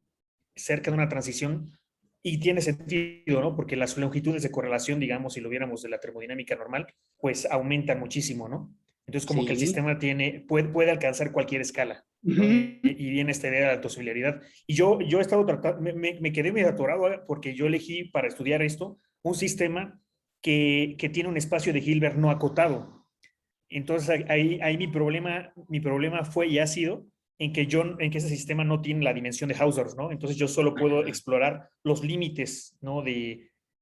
cerca de una transición y tiene sentido, ¿no? Porque las longitudes de correlación, digamos, si lo viéramos de la termodinámica normal, pues aumentan muchísimo, ¿no? Entonces como que el sistema puede alcanzar cualquier escala. ¿no? Ujú. Y viene esta idea de la autosimilaridad. Y yo he estado tratando, me quedé medio atorado porque yo elegí para estudiar esto un sistema que tiene un espacio de Hilbert no acotado. Entonces ahí mi problema fue y ha sido en que ese sistema no tiene la dimensión de Hausdorff, ¿no? Entonces yo solo puedo explorar los límites, ¿no?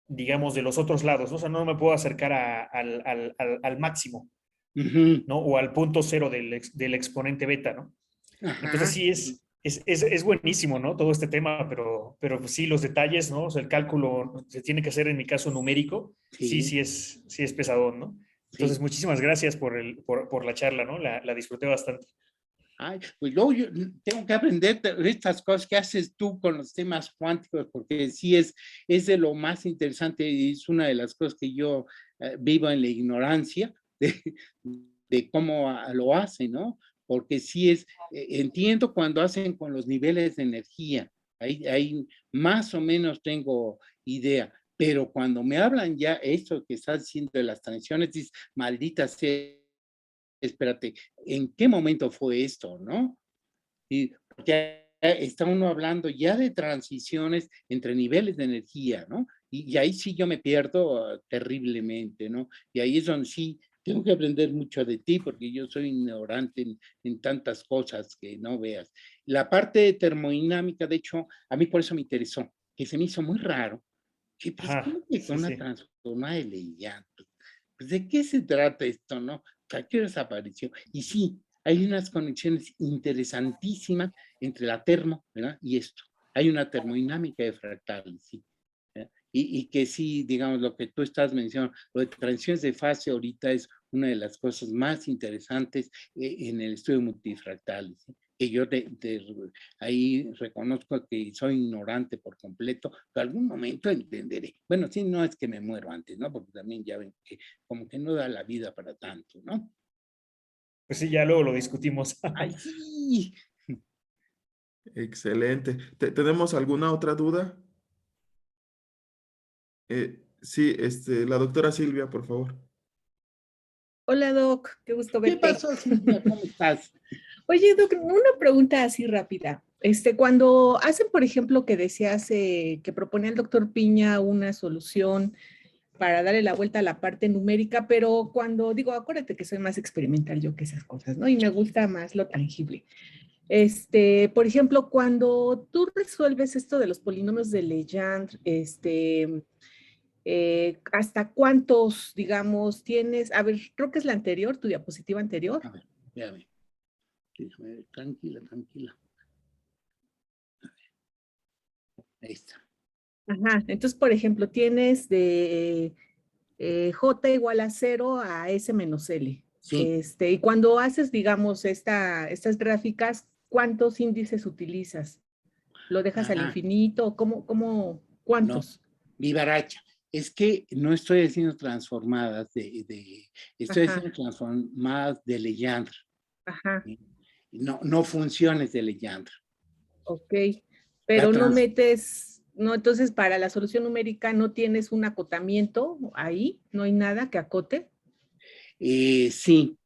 Digamos, de los otros lados, ¿no? O sea, no me puedo acercar al máximo, Ujú. ¿no? O al punto cero del exponente beta, ¿no? Entonces Ajá. sí es buenísimo, ¿no? Todo este tema, pero pues sí, los detalles, ¿no? O sea, el cálculo se tiene que hacer en mi caso numérico, Sí, sí es pesadón, ¿no? Entonces, sí. muchísimas gracias por la charla, ¿no? La disfruté bastante. Ay, pues luego yo tengo que aprender de estas cosas que haces tú con los temas cuánticos, porque sí es de lo más interesante y es una de las cosas que yo vivo en la ignorancia de cómo lo hacen, ¿no? Porque sí entiendo cuando hacen con los niveles de energía, ahí más o menos tengo idea, pero cuando me hablan ya esto que estás diciendo de las transiciones, dices, maldita sea, espérate, ¿en qué momento fue esto, no? Y porque está uno hablando ya de transiciones entre niveles de energía, ¿no? Y ahí sí yo me pierdo terriblemente, ¿no? Y ahí es donde sí tengo que aprender mucho de ti porque yo soy ignorante en tantas cosas que no veas. La parte de termodinámica, de hecho, a mí por eso me interesó, que se me hizo muy raro, que pues, Ajá, ¿cómo que con sí, una sí. transformada de Leillard? Pues, ¿de qué se trata esto, no? ¿A qué hora apareció? Y sí, hay unas conexiones interesantísimas entre la termo, ¿verdad? Y esto. Hay una termodinámica de fractales, sí. ¿verdad? Y que sí, digamos, lo que tú estás mencionando, lo de transiciones de fase ahorita es una de las cosas más interesantes en el estudio de multifractales. ¿sí? Que yo ahí reconozco que soy ignorante por completo, pero algún momento entenderé. Bueno, sí, no es que me muero antes, ¿no? Porque también ya ven que como que no da la vida para tanto, ¿no? Pues sí, ya luego lo discutimos. ¡Ay, sí! Excelente. ¿Tenemos alguna otra duda? Sí, la doctora Silvia, por favor. Hola, Doc, qué gusto ¿Qué verte. pasó, Silvia? ¿Cómo estás? Oye, Doc, una pregunta así rápida. Cuando hacen, por ejemplo, que decías que proponía el doctor Piña una solución para darle la vuelta a la parte numérica, pero cuando digo, acuérdate que soy más experimental yo que esas cosas, ¿no? Y me gusta más lo tangible. Por ejemplo, cuando tú resuelves esto de los polinomios de Legendre, ¿hasta cuántos, digamos, tienes? A ver, creo que es la anterior, tu diapositiva anterior. A ver, véame. Déjame ver, tranquila, tranquila. Ahí está. Ajá, entonces, por ejemplo, tienes de J igual a 0 a S menos L. Sí. Y cuando haces, digamos, estas gráficas, ¿cuántos índices utilizas? ¿Lo dejas al Ajá. infinito? No, ¿Cuántos? vivaracha. Es que no estoy haciendo transformadas estoy Ajá, haciendo transformadas de Legendre. ajá, ¿sí? No funciones de Legendre. ok. La Pero no trans, metes, no, entonces para la solución numérica no tienes un acotamiento ahí, no hay nada que acote. sí,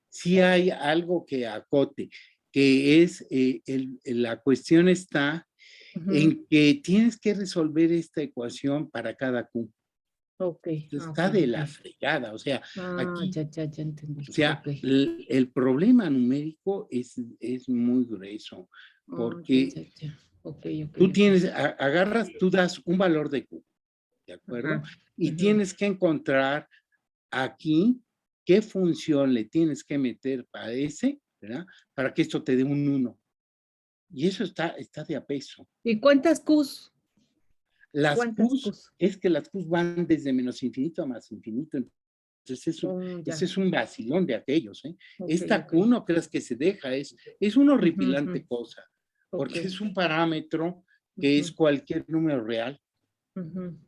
sí hay algo que acote, que es, la cuestión está Ujú. en que tienes que resolver esta ecuación para cada Q. Ok, ok, Está de ok. la fregada, o sea, Ah, aquí, ya entendí. o sea, Ok. el problema numérico es muy grueso, Ah, porque ya. Ok, ok, tú ok. agarras, tú das un valor de Q, ¿de acuerdo? Ajá. Y Ujú. tienes que encontrar aquí qué función le tienes que meter para ese, ¿verdad? Para que esto te dé un 1. Y eso está de a peso. ¿Y cuántas Qs? Las ¿Cuántas Qs, Qs? es que las Qs van desde menos infinito a más infinito. Entonces, ese Ya. es un vacilón de aquellos. ¿eh? Ok, Esta ok. Q no creas que se deja, es una Ujú, horripilante ujú. cosa, Ok. porque es un parámetro que es Ujú, cualquier número real. ujú.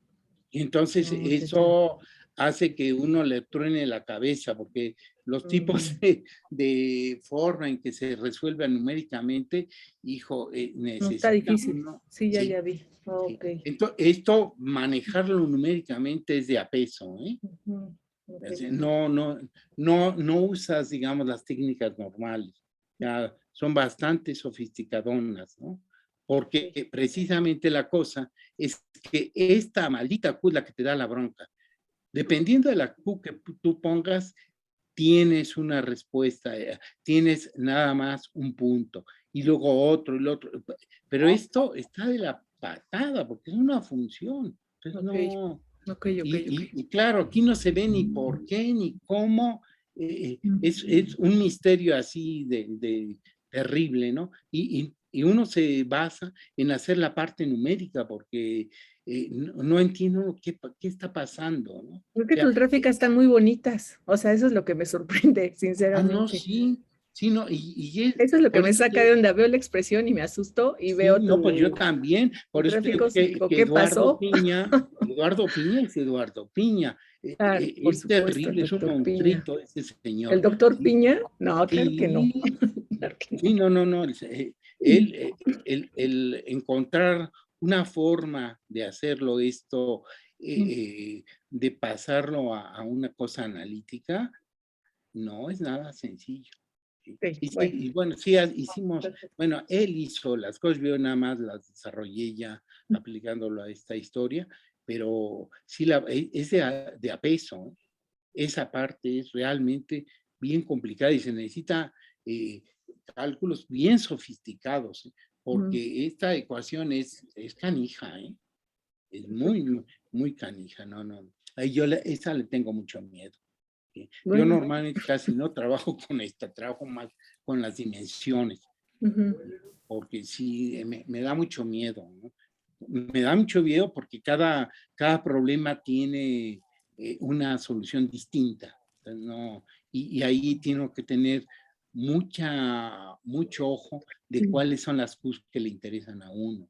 Y entonces Oh, ya. eso hace que uno le truene la cabeza, porque los tipos Mm, de forma en que se resuelven numéricamente, hijo, no está necesita difícil. uno, Sí, sí, ya vi. Oh, sí. ok. Entonces, esto, manejarlo numéricamente es de a peso, ¿eh? Ujú, ok. No usas, digamos, las técnicas normales. Ya son bastante sofisticadonas, ¿no? Porque precisamente la cosa es que esta maldita Q es la que te da la bronca. Dependiendo de la Q que tú pongas, tienes una respuesta, tienes nada más un punto, y luego otro, y el otro. Pero esto está de la patada, porque es una función. Entonces, no. Y claro, aquí no se ve ni por qué, ni cómo. Es un misterio así de terrible, ¿no? Y uno se basa en hacer la parte numérica, porque no entiendo qué está pasando, ¿no? Creo que tus gráficas están muy bonitas. O sea, eso es lo que me sorprende, sinceramente. No, sí, no, eso es lo que me saca de onda. Veo la expresión y me asusto y sí, veo no, pues yo también. Por eso gráficos y digo, que ¿qué Eduardo pasó? Eduardo Piña es Eduardo Piña. Por Es supuesto, el terrible, es un doctor Piña. monstruito ese señor. ¿El doctor Sí, Piña? No, claro que no. sí, Claro que no. sí, no. El encontrar una forma de hacerlo esto, de pasarlo a una cosa analítica, no es nada sencillo. Sí, Y bueno, sí, hicimos, bueno, él hizo las cosas, yo nada más las desarrollé ya aplicándolo a esta historia, pero sí, es de a peso, ¿eh? Esa parte es realmente bien complicada y se necesita cálculos bien sofisticados, ¿eh? Porque esta ecuación es canija, ¿eh? Es muy, muy canija, no. Esa le tengo mucho miedo. Yo Bueno. normalmente casi no trabajo con esta, trabajo más con las dimensiones, porque sí, me da mucho miedo, ¿no? Me da mucho miedo porque cada problema tiene una solución distinta, ¿no? Y ahí tengo que tener mucho ojo de cuáles son las cosas que le interesan a uno,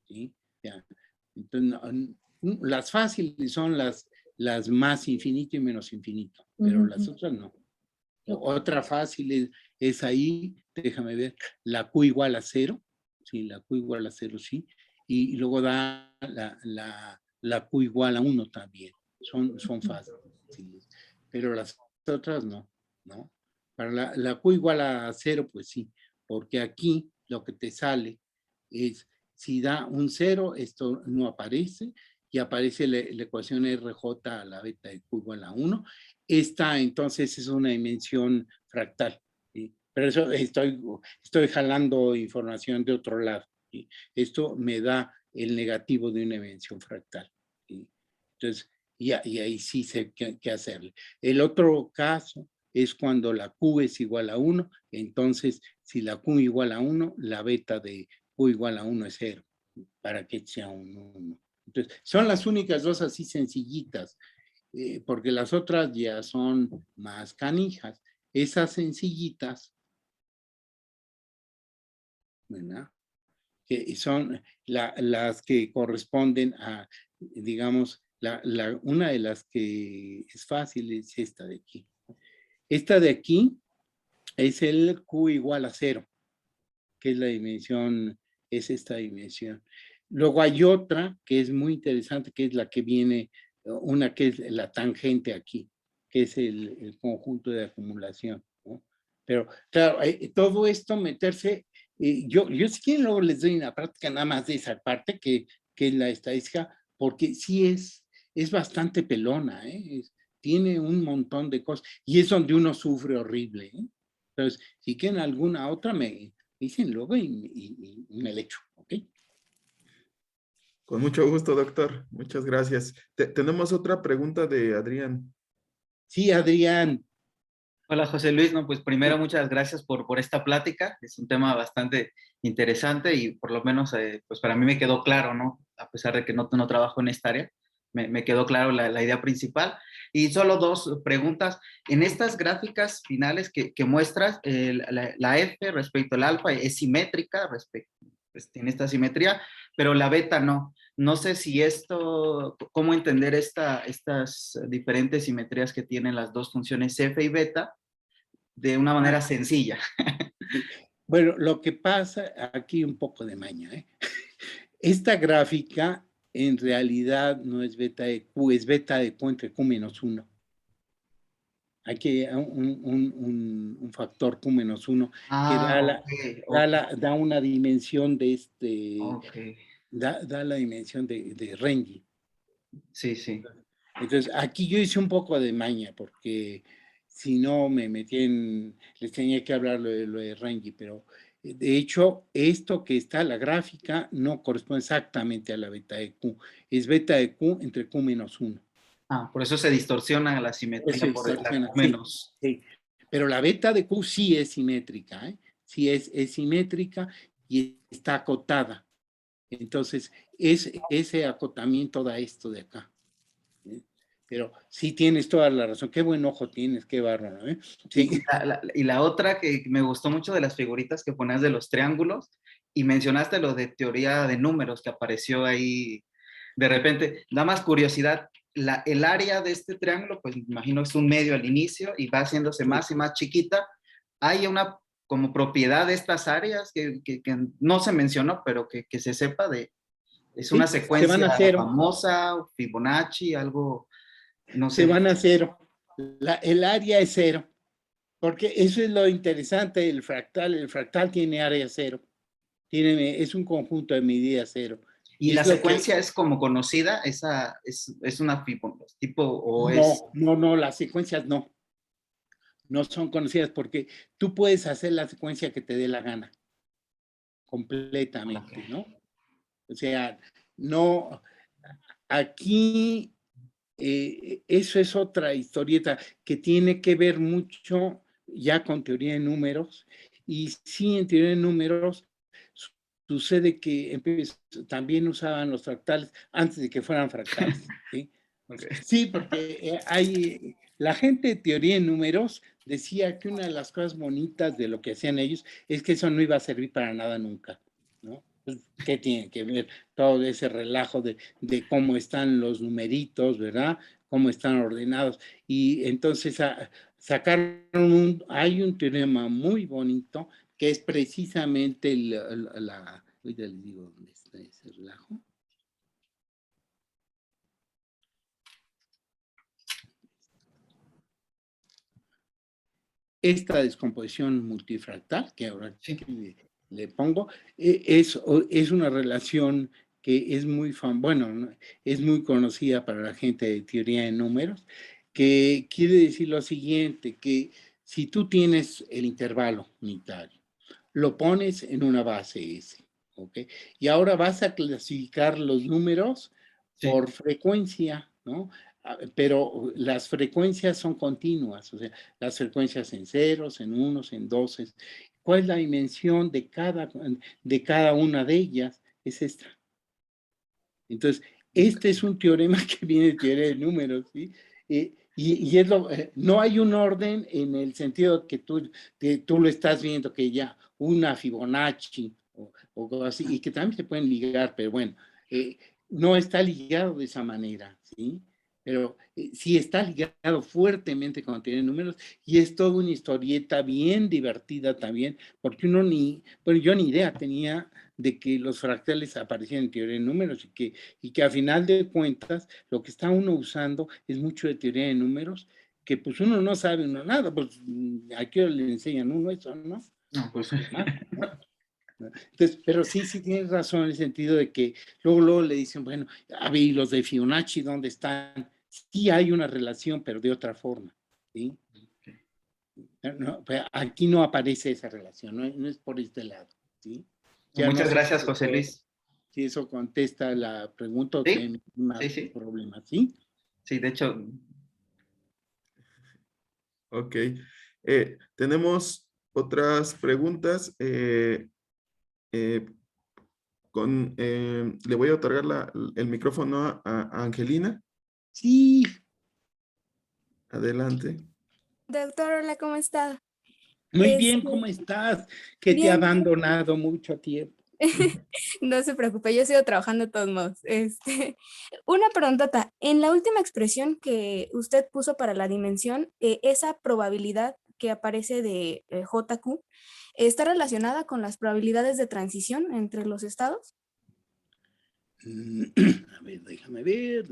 ¿sí? Ya. Entonces, las fáciles son las más infinito y menos infinito, pero las otras no. Otra fácil es ahí, déjame ver, la Q igual a 0, sí, la Q igual a 0, sí, y luego da la Q igual a 1 también, son fáciles, pero las otras no. Para la Q igual a 0, pues sí, porque aquí lo que te sale es, si da un 0, esto no aparece, y aparece la ecuación RJ a la beta de Q igual a 1. Esta entonces es una dimensión fractal, ¿sí? Pero eso estoy jalando información de otro lado, ¿sí? Esto me da el negativo de una dimensión fractal, ¿sí? Entonces, y ahí sí sé qué hacerle. El otro caso es cuando la Q es igual a 1, entonces si la Q igual a 1, la beta de Q igual a 1 es 0, para que sea un 1. Entonces, son las únicas dos así sencillitas, porque las otras ya son más canijas. Esas sencillitas, ¿verdad? Que son las que corresponden a, digamos, una de las que es fácil es esta de aquí. Esta de aquí es el Q igual a 0, que es la dimensión, es esta dimensión. Luego hay otra que es muy interesante, que es la que viene, una que es la tangente aquí, que es el conjunto de acumulación, ¿no? Pero claro, todo esto meterse, yo si quieren luego les doy una práctica nada más de esa parte, que es la estadística, porque sí es bastante pelona, ¿eh? Tiene un montón de cosas, y es donde uno sufre horrible, ¿eh? Entonces, si quieren alguna otra, me dicen luego y me le echo, ¿ok? Con mucho gusto, doctor. Muchas gracias. Tenemos otra pregunta de Adrián. Sí, Adrián. Hola, José Luis. No, pues primero muchas gracias por esta plática. Es un tema bastante interesante y por lo menos pues para mí me quedó claro, ¿no? A pesar de que no trabajo en esta área, me quedó claro la idea principal. Y solo dos preguntas. En estas gráficas finales que muestras, la F respecto al alfa es simétrica, pues, tiene esta simetría, pero la beta no. No sé si cómo entender estas diferentes simetrías que tienen las dos funciones F y beta de una manera sencilla. Bueno, lo que pasa, aquí un poco de maña, ¿eh? Esta gráfica en realidad no es beta de Q, es beta de Q entre Q menos 1. Aquí un factor Q-1 que da una dimensión de da la dimensión de Renyi. Sí, sí. Entonces, aquí yo hice un poco de maña, porque si no me metí les tenía que hablar lo de Renyi, pero de hecho, esto que está, la gráfica, no corresponde exactamente a la beta de Q. Es beta de Q entre Q-1. Por eso se distorsiona la simetría por el menos. Sí. Pero la beta de Q sí es simétrica, ¿eh? Sí es simétrica y está acotada. Entonces, ese acotamiento da esto de acá. Pero sí tienes toda la razón. Qué buen ojo tienes, qué bárbaro, ¿eh? Sí. Y la otra que me gustó mucho de las figuritas que ponías de los triángulos, y mencionaste lo de teoría de números que apareció ahí de repente. Da más curiosidad. El área de este triángulo, pues me imagino es un medio al inicio y va haciéndose más y más chiquita. Hay una como propiedad de estas áreas que no se mencionó, pero que se sepa es una secuencia famosa, Fibonacci, algo, no sé. Se van a cero. El área es cero. Porque eso es lo interesante del fractal. El fractal tiene área cero. Es un conjunto de medidas cero. ¿Y la secuencia es como conocida? ¿Esa es una tipo o No, las secuencias no. No son conocidas porque tú puedes hacer la secuencia que te dé la gana. Completamente, ¿no? O sea, no. Aquí, eso es otra historieta que tiene que ver mucho ya con teoría de números. Y sí, en teoría de números sucede que también usaban los fractales antes de que fueran fractales. ¿Sí? Sí, porque la gente de teoría de números decía que una de las cosas bonitas de lo que hacían ellos es que eso no iba a servir para nada nunca, ¿no? ¿Qué tiene que ver todo ese relajo de cómo están los numeritos, ¿verdad? Cómo están ordenados. Y entonces hay un teorema muy bonito que es precisamente ahorita les digo dónde está ese relajo. Esta descomposición multifractal, que ahora le pongo, es una relación que es muy es muy conocida para la gente de teoría de números, que quiere decir lo siguiente, que si tú tienes el intervalo unitario, lo pones en una base S, ¿ok? Y ahora vas a clasificar los números por frecuencia, ¿no? Pero las frecuencias son continuas, o sea, las frecuencias en ceros, en unos, en doces. ¿Cuál es la dimensión de cada una de ellas? Es esta. Entonces, este es un teorema que viene de teoría de números, ¿sí? No hay un orden en el sentido que tú lo estás viendo, que ya una Fibonacci o así, y que también se pueden ligar, pero bueno, no está ligado de esa manera, ¿sí? Pero sí está ligado fuertemente con teoría de números y es toda una historieta bien divertida también, porque yo ni idea tenía de que los fractales aparecían en teoría de números y que a final de cuentas lo que está uno usando es mucho de teoría de números, que pues uno no sabe nada, pues ¿a qué hora le enseñan uno eso, no? No, pues. Entonces, pero sí tienes razón en el sentido de que luego le dicen, bueno, a ver, ¿y los de Fibonacci dónde están? Sí hay una relación, pero de otra forma, ¿sí? No, aquí no aparece esa relación, no es por este lado, ¿sí? Ya muchas gracias, José Luis. Si eso contesta la pregunta o tiene más problemas, ¿sí? Sí, de hecho. Ok. Tenemos otras preguntas. Le voy a otorgar el micrófono a Angelina. Sí. Adelante. Doctor, hola, ¿cómo está? Muy bien, ¿cómo estás? Que te ha abandonado mucho tiempo. No se preocupe, yo sigo trabajando de todos modos. Una preguntota. En la última expresión que usted puso para la dimensión, esa probabilidad que aparece de JQ, ¿está relacionada con las probabilidades de transición entre los estados? A ver, déjame ver.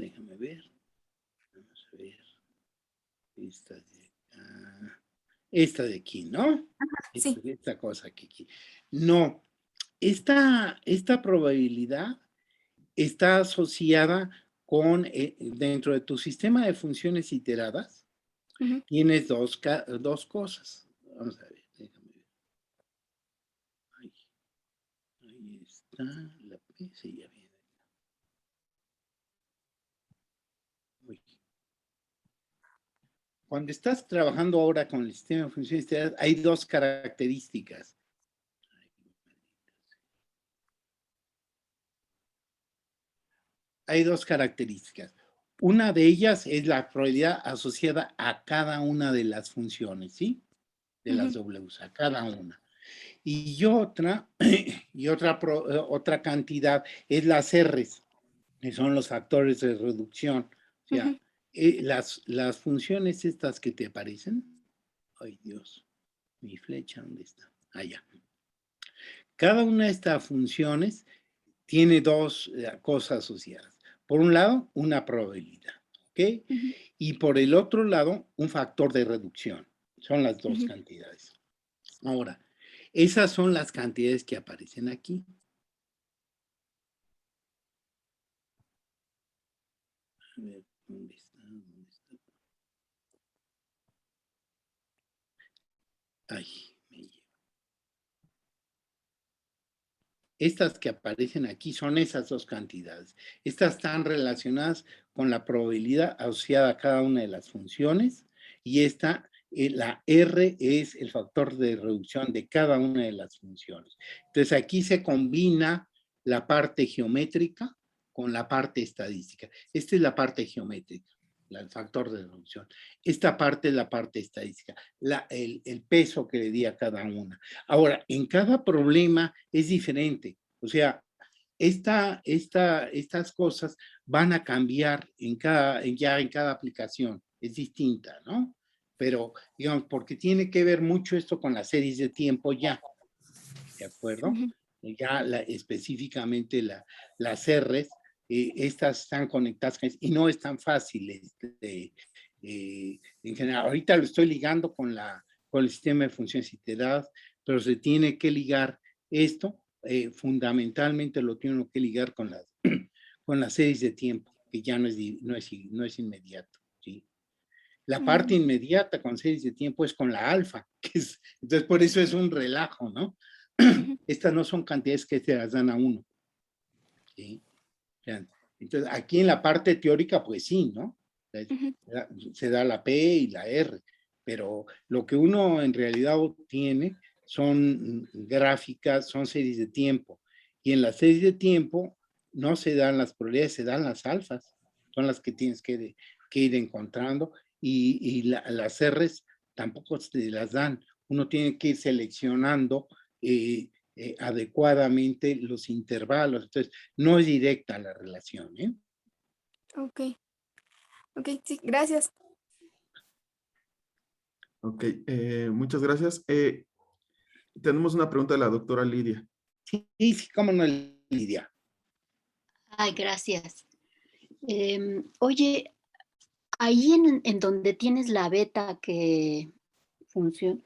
Vamos a ver. Esta de acá. esta de aquí, ¿no? Sí. Esta cosa aquí. No, esta probabilidad está asociada con, dentro de tu sistema de funciones iteradas, tienes dos cosas. Vamos a ver, déjame ver. Ahí está, la P, sí, ya viene. Cuando estás trabajando ahora con el sistema de funciones iteradas, hay dos características. Hay dos características. Una de ellas es la probabilidad asociada a cada una de las funciones, ¿sí? De las Ws, a cada una. Y otra cantidad es las Rs, que son los factores de reducción. O sea, las funciones estas que te aparecen. Ay, Dios, mi flecha, ¿dónde está? Allá. Cada una de estas funciones tiene dos cosas asociadas. Por un lado, una probabilidad, ¿ok? Y por el otro lado, un factor de reducción. Son las dos cantidades. Ahora, esas son las cantidades que aparecen aquí. A ver, ¿dónde está? Ay, me llevo. Estas que aparecen aquí son esas dos cantidades. Estas están relacionadas con la probabilidad asociada a cada una de las funciones y la R es el factor de reducción de cada una de las funciones. Entonces aquí se combina la parte geométrica con la parte estadística. Esta es la parte geométrica, el factor de reducción. Esta parte es la parte estadística, el peso que le di a cada una. Ahora, en cada problema es diferente. O sea, estas cosas van a cambiar en cada aplicación. Es distinta, ¿no? Pero, digamos, porque tiene que ver mucho esto con las series de tiempo ya. ¿De acuerdo? Ya específicamente las R's, estas están conectadas y no es tan fácil en general. Ahorita lo estoy ligando con el sistema de funciones iteradas, pero se tiene que ligar esto, fundamentalmente lo tiene que ligar con las series de tiempo, que ya no es inmediato, ¿sí? La parte inmediata con series de tiempo es con la alfa, entonces por eso es un relajo, ¿no? Estas no son cantidades que se las dan a uno, ¿sí? Entonces, aquí en la parte teórica, pues sí, ¿no? Se da la P y la R, pero lo que uno en realidad obtiene son gráficas, son series de tiempo. Y en las series de tiempo no se dan las probabilidades, se dan las alfas. Son las que tienes que ir encontrando. Y las R's tampoco se las dan. Uno tiene que ir seleccionando adecuadamente los intervalos. Entonces, no es directa la relación, ¿eh? Ok. Ok, sí, gracias. Ok, muchas gracias. Tenemos una pregunta de la doctora Lidia. Sí, cómo no, Lidia. Ay, gracias. Oye, ahí en donde tienes la beta que funciona,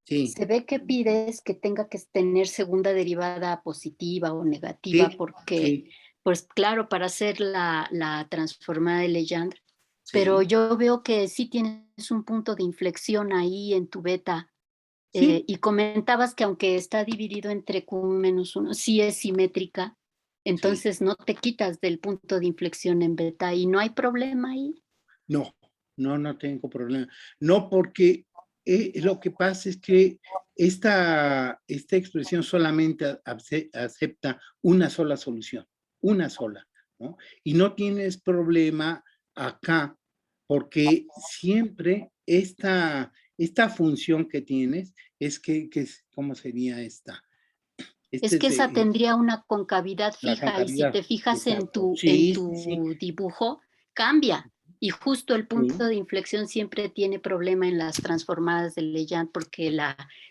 sí. Se ve que pides que tenga que tener segunda derivada positiva o negativa, Sí, porque, sí. pues claro, para hacer la transformada de Legendre, Sí. pero yo veo que sí tienes un punto de inflexión ahí en tu beta. Sí. Y comentabas que aunque está dividido entre Q-1, sí es simétrica, entonces no te quitas del punto de inflexión en beta y no hay problema ahí. No tengo problema. No, porque lo que pasa es que esta expresión solamente acepta una sola solución, una sola, ¿no? Y no tienes problema acá, porque siempre esta función que tienes es ¿cómo sería esta? Es que esa tendría una concavidad la fija y si concavidad. te fijas en Exacto. tu Sí. dibujo, cambia. Y justo el punto Sí. de inflexión siempre tiene problema en las transformadas de Legendre porque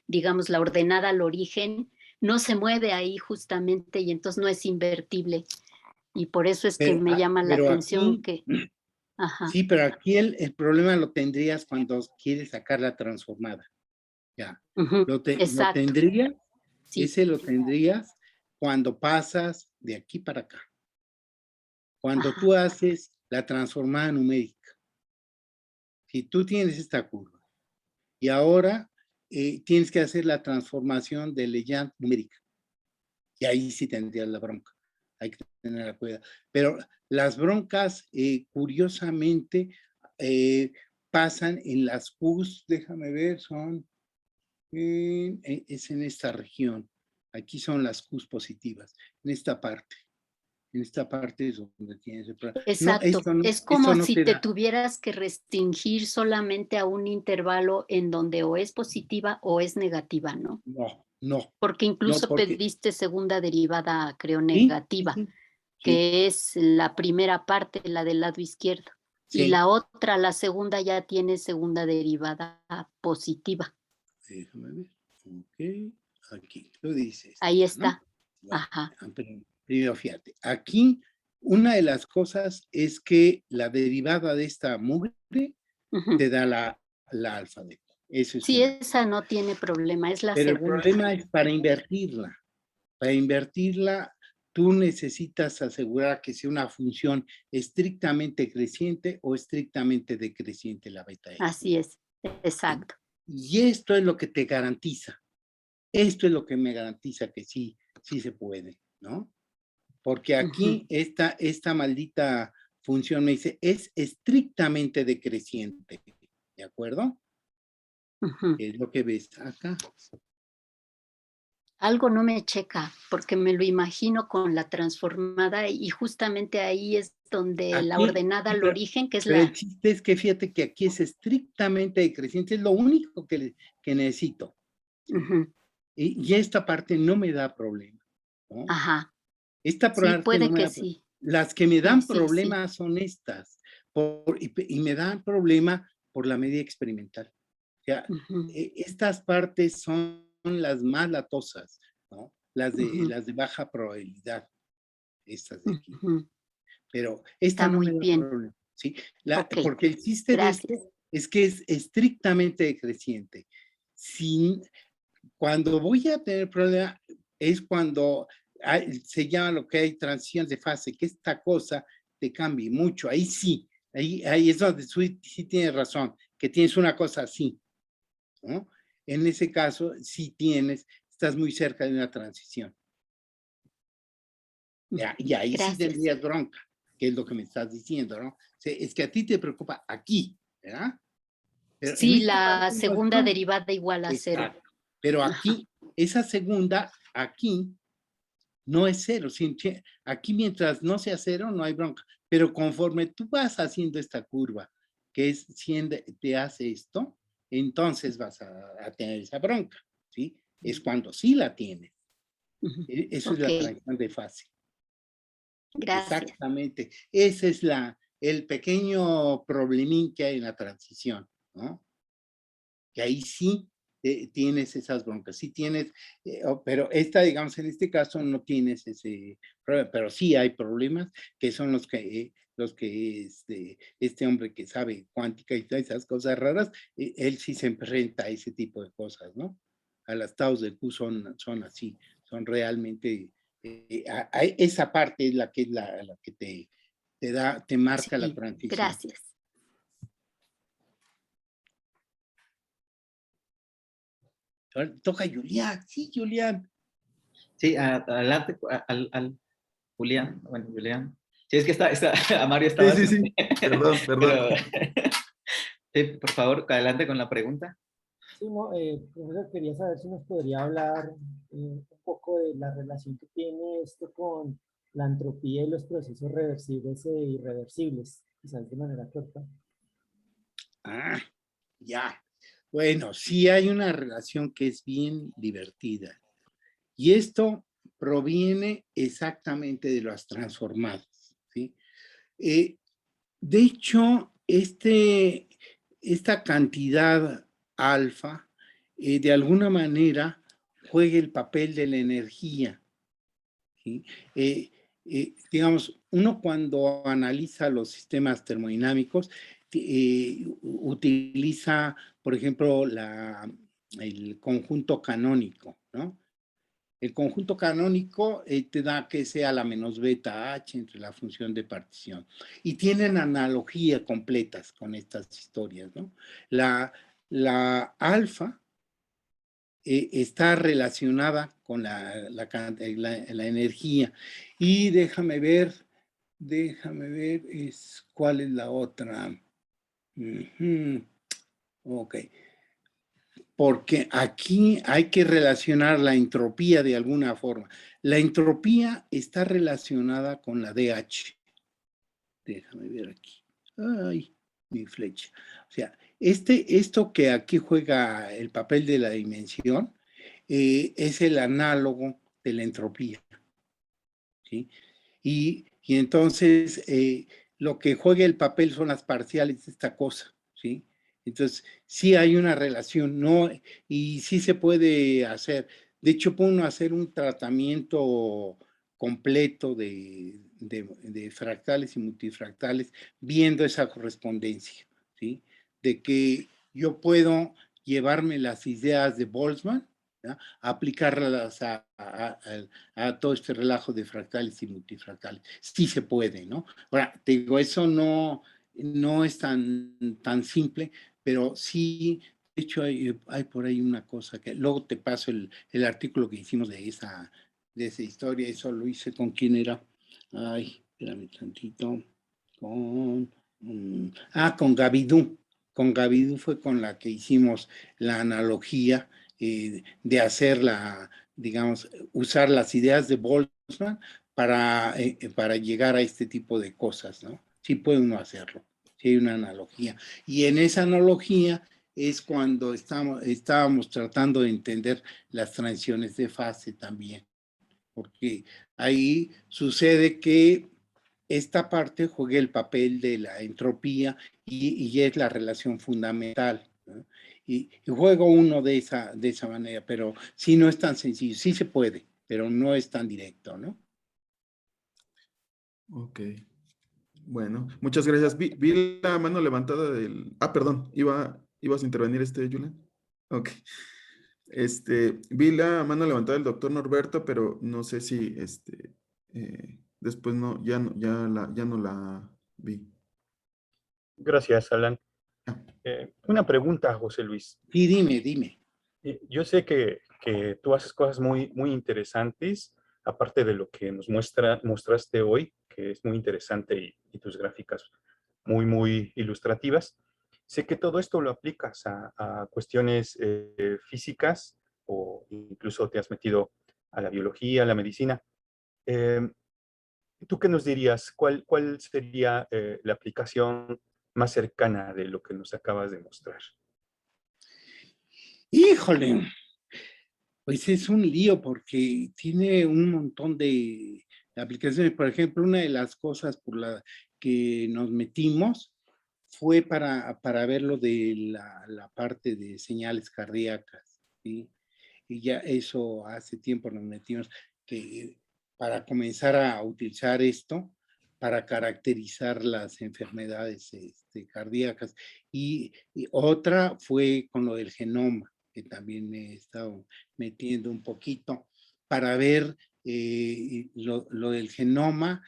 digamos, la ordenada al origen no se mueve ahí justamente y entonces no es invertible. Y por eso es que me llama la atención aquí, que... Ajá. Sí, pero aquí el problema lo tendrías cuando quieres sacar la transformada. Ya. Lo Exacto. tendrías, Sí. ese lo tendrías cuando pasas de aquí para acá. Cuando Ajá. tú haces la transformada numérica. Si tú tienes esta curva y ahora tienes que hacer la transformación de Legendre numérica. Y ahí sí tendrías la bronca. Hay que tener cuidado. Pero las broncas, curiosamente, pasan en las Qs, déjame ver, son, es en esta región. Aquí son las Qs positivas, en esta parte. En esta parte es donde tienes el problema. Exacto. No, es como no si te tuvieras que restringir solamente a un intervalo en donde o es positiva o es negativa, ¿no? No. Porque incluso porque... pediste segunda derivada, creo, negativa, sí. que es la primera parte, la del lado izquierdo. Sí. Y la otra, la segunda, ya tiene segunda derivada positiva. Déjame ver. Ok, aquí lo dices. Ahí está. ¿No? Bueno, ajá. Primero, fíjate, aquí una de las cosas es que la derivada de esta mugre te da la alfa de. Eso es sí, esa no tiene problema, es la Pero segunda. el problema es para invertirla. Para invertirla, tú necesitas asegurar que sea una función estrictamente creciente o estrictamente decreciente la beta X. Así es, exacto. Y esto es lo que te garantiza. Esto es lo que me garantiza que sí se puede, ¿no? Porque aquí esta maldita función me dice, es estrictamente decreciente, ¿de acuerdo? Es lo que ves acá. Algo no me checa, porque me lo imagino con la transformada y justamente ahí es donde aquí, la ordenada al origen, que es pero el chiste es que fíjate que aquí es estrictamente decreciente, es lo único que necesito. Y esta parte no me da problema, ¿no? Ajá. Esta parte puede no me que da sí. Las que me dan problemas son estas, y me dan problema por la medida experimental. O sea, estas partes son las más latosas, ¿no? Las de baja probabilidad, estas de aquí. Pero esta Está no muy me da bien. problema, ¿sí? Porque el chiste de esto es que es estrictamente decreciente. Cuando voy a tener problema es cuando se llama lo que hay transición de fase, que esta cosa te cambie mucho. Ahí sí, ahí es donde sí tienes razón, que tienes una cosa así, ¿no? En ese caso, sí estás muy cerca de una transición. Y ahí sí tendrías bronca, que es lo que me estás diciendo, ¿no? O sea, es que a ti te preocupa aquí, ¿verdad? Pero sí, la segunda derivada igual a cero. Pero aquí, esa segunda, aquí, no es cero. Aquí mientras no sea cero, no hay bronca. Pero conforme tú vas haciendo esta curva, que es si te hace esto, entonces vas a tener esa bronca, ¿sí? Es cuando sí la tienes. Eso es la transición de fase. Gracias. Exactamente. Ese es el pequeño problemín que hay en la transición, ¿no? Que ahí sí tienes esas broncas, sí tienes, pero digamos, en este caso no tienes ese problema, pero sí hay problemas que son los que este hombre que sabe cuántica y todas esas cosas raras, él sí se enfrenta a ese tipo de cosas, ¿no? A las taus de Q son así, son realmente, esa parte es la que te marca la transición. Gracias. Toca Julián, sí, Julián. Sí, adelante, Julián, bueno, Julián. Sí, es que a Mario estaba... Sí, perdón. Pero, sí, por favor, adelante con la pregunta. Sí, no, profesor, quería saber si nos podría hablar un poco de la relación que tiene esto con la entropía y los procesos reversibles e irreversibles, quizás de manera corta. Ya. Bueno, sí hay una relación que es bien divertida. Y esto proviene exactamente de las transformadas, ¿sí? De hecho, esta cantidad alfa, de alguna manera, juega el papel de la energía, ¿sí? digamos, uno cuando analiza los sistemas termodinámicos, utiliza, por ejemplo, el conjunto canónico, ¿no? El conjunto canónico te da que sea la menos beta h entre la función de partición. Y tienen analogía completas con estas historias, ¿no? La alfa está relacionada con la energía. Y déjame ver, ¿cuál es la otra? Ok. Porque aquí hay que relacionar la entropía de alguna forma. La entropía está relacionada con la DH. Déjame ver aquí. Ay, mi flecha. O sea, esto que aquí juega el papel de la dimensión es el análogo de la entropía. ¿Sí? Y entonces lo que juega el papel son las parciales de esta cosa. ¿Sí? Entonces, sí hay una relación, ¿no? Y sí se puede hacer. De hecho, puede uno hacer un tratamiento completo de fractales y multifractales viendo esa correspondencia, ¿sí? De que yo puedo llevarme las ideas de Boltzmann, ¿ya? Aplicarlas a todo este relajo de fractales y multifractales. Sí se puede, ¿no? Ahora, te digo, eso no es tan simple, pero sí, de hecho hay por ahí una cosa que luego te paso el artículo que hicimos de esa historia. Eso lo hice con quién era. Ay, espérame tantito. Con Gavidú. Con Gavidú fue con la que hicimos la analogía de hacer digamos, usar las ideas de Boltzmann para llegar a este tipo de cosas, ¿no? Sí puede uno hacerlo, sí hay una analogía. Y en esa analogía es cuando estábamos tratando de entender las transiciones de fase también, porque ahí sucede que esta parte juega el papel de la entropía y es la relación fundamental, ¿no? Y juega uno de esa manera, pero sí no es tan sencillo, sí se puede, pero no es tan directo, ¿no? Ok. Bueno, muchas gracias. Vi la mano levantada del... Ah, perdón, ¿ibas a intervenir, Julián? Ok. Vi la mano levantada del doctor Norberto, pero no sé si después ya no la vi. Gracias, Alan. Ah. Una pregunta, José Luis. Sí, dime. Yo sé que tú haces cosas muy, muy interesantes, aparte de lo que nos mostraste hoy, que es muy interesante y tus gráficas muy, muy ilustrativas. Sé que todo esto lo aplicas a cuestiones físicas o incluso te has metido a la biología, a la medicina. ¿Tú qué nos dirías? ¿Cuál sería la aplicación más cercana de lo que nos acabas de mostrar? Híjole, pues es un lío porque tiene un montón de aplicaciones. Por ejemplo, una de las cosas por la que nos metimos fue para ver lo de la parte de señales cardíacas, ¿sí? Y ya eso hace tiempo nos metimos que para comenzar a utilizar esto para caracterizar las enfermedades cardíacas. Y otra fue con lo del genoma, que también me he estado metiendo un poquito para ver lo del genoma,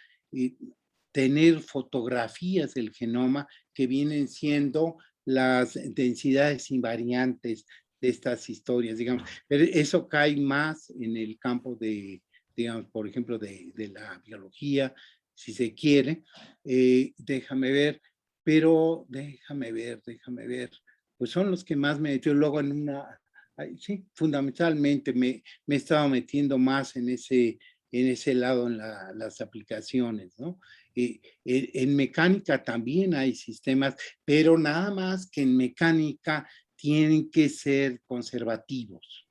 tener fotografías del genoma que vienen siendo las densidades invariantes de estas historias, digamos. Pero eso cae más en el campo de, digamos, por ejemplo, de la biología, si se quiere. Déjame ver, pues son los que más me metió luego en una, sí, fundamentalmente me he estado metiendo más en ese lado, en las aplicaciones, ¿no? En mecánica también hay sistemas, pero nada más que en mecánica tienen que ser conservativos.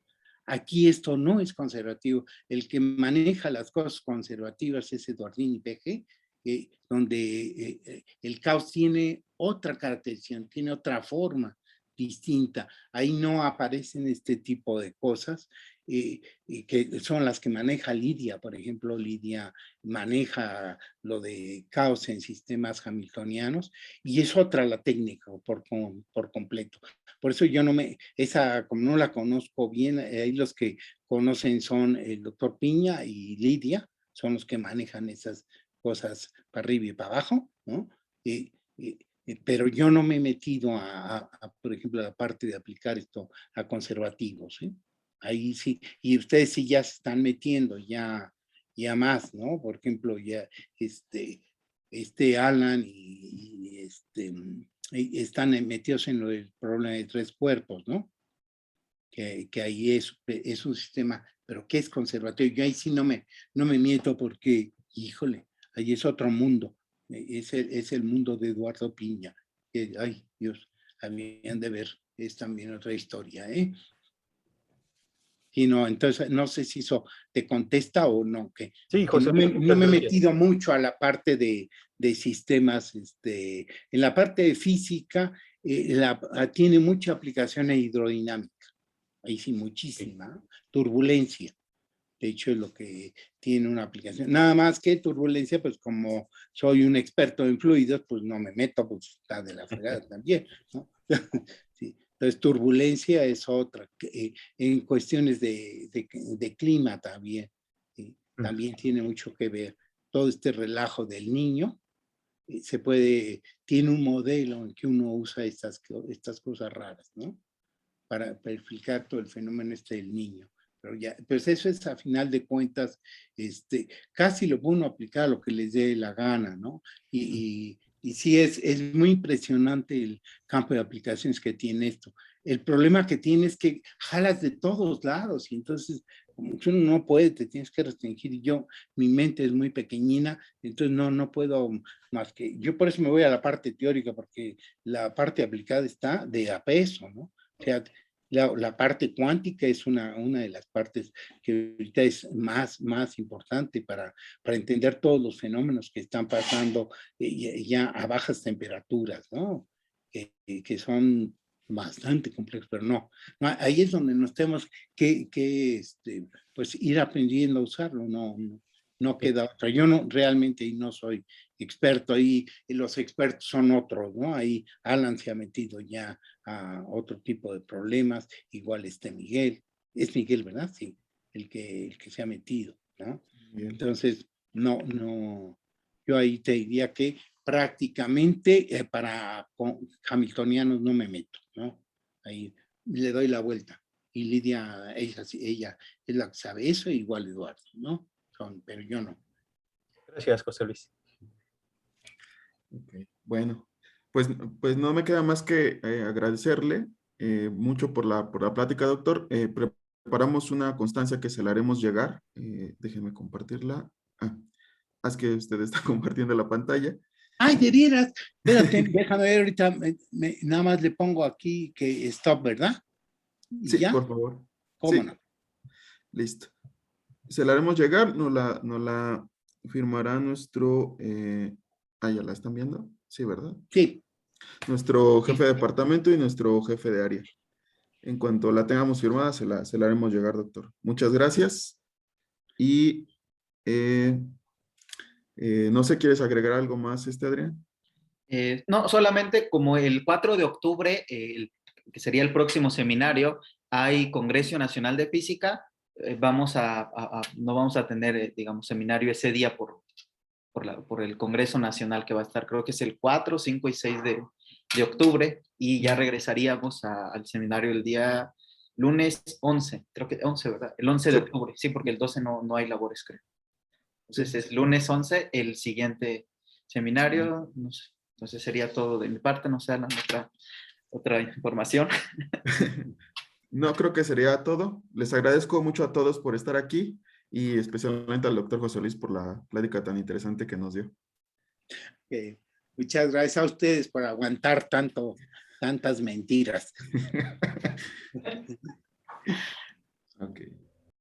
Aquí esto no es conservativo. El que maneja las cosas conservativas es Eduardini PG, donde el caos tiene otra caracterización, tiene otra forma distinta. Ahí no aparecen este tipo de cosas y que son las que maneja Lidia, por ejemplo. Lidia maneja lo de caos en sistemas hamiltonianos y es otra la técnica por completo. Por eso yo como no la conozco bien, ahí los que conocen son el doctor Piña y Lidia, son los que manejan esas cosas para arriba y para abajo, ¿no? Pero yo no me he metido por ejemplo, a la parte de aplicar esto a conservativos, ¿eh? Ahí sí, y ustedes sí ya se están metiendo ya más, ¿no? Por ejemplo, ya Alan y están metidos en lo del problema de 3 cuerpos, ¿no? Que ahí es un sistema, pero que es conservatorio. Yo ahí sí no me meto porque, híjole, ahí es otro mundo. Es el mundo de Eduardo Piña. Ay, Dios, habían de ver, es también otra historia, ¿eh? Y no, entonces no sé si eso te contesta o no, que José, no me he metido mucho a la parte de sistemas, en la parte de física, tiene mucha aplicación en hidrodinámica, ahí sí muchísima, turbulencia, de hecho es lo que tiene una aplicación, nada más que turbulencia, pues como soy un experto en fluidos, pues no me meto, pues está de la fregada también, ¿no? Sí. Entonces, turbulencia es otra. En cuestiones de clima también. También tiene mucho que ver. Todo este relajo del niño, tiene un modelo en que uno usa estas cosas raras, ¿no? Para explicar todo el fenómeno del niño. Pero ya, pues eso es a final de cuentas, casi lo puedo aplicar a lo que les dé la gana, ¿no? Y sí, es muy impresionante el campo de aplicaciones que tiene esto. El problema que tiene es que jalas de todos lados y entonces, como uno no puede, te tienes que restringir. Mi mente es muy pequeñina, entonces no puedo más que, yo por eso me voy a la parte teórica, porque la parte aplicada está de a peso, ¿no? O sea, la parte cuántica es una de las partes que ahorita es más importante para entender todos los fenómenos que están pasando ya a bajas temperaturas, ¿no? Que son bastante complejos, pero no, ahí es donde nos tenemos que pues ir aprendiendo a usarlo, no queda otra. Yo realmente ahí no soy experto, ahí los expertos son otros, ¿no? Ahí Alan se ha metido ya a otro tipo de problemas, igual Miguel, es Miguel, ¿verdad? Sí, el que se ha metido, ¿no? Bien. Entonces, yo ahí te diría que prácticamente para hamiltonianos no me meto, ¿no? Ahí le doy la vuelta. Y Lidia, ella es la que sabe eso, igual Eduardo, ¿no? Pero yo no. Gracias, José Luis. Okay. Bueno, pues no me queda más que agradecerle mucho por la plática, doctor. Preparamos una constancia que se la haremos llegar. Déjenme compartirla. Es que usted está compartiendo la pantalla. Ay, de veras. Espérate, déjame ver ahorita. Nada más le pongo aquí que stop, ¿verdad? Sí, ¿ya? por favor. ¿Cómo sí. no? Listo. Se la haremos llegar, nos la firmará nuestro... ya la están viendo. Sí, ¿verdad? Sí. Nuestro jefe de departamento y nuestro jefe de área. En cuanto la tengamos firmada, se la haremos llegar, doctor. Muchas gracias. Y no sé, ¿quieres agregar algo más, Adrián? No, solamente como el 4 de octubre, que sería el próximo seminario, hay Congreso Nacional de Física. No vamos a tener, digamos, seminario ese día por el Congreso Nacional que va a estar, creo que es el 4, 5 y 6 de octubre, y ya regresaríamos al seminario el día lunes 11, creo que 11, ¿verdad? El 11 de octubre, sí, porque el 12 no hay labores, creo. Entonces es lunes 11 el siguiente seminario, no sé. Entonces sería todo de mi parte, no sé, Alan, otra información. No, creo que sería todo. Les agradezco mucho a todos por estar aquí y especialmente al doctor José Luis por la plática tan interesante que nos dio. Muchas gracias a ustedes por aguantar tantas mentiras. Ok.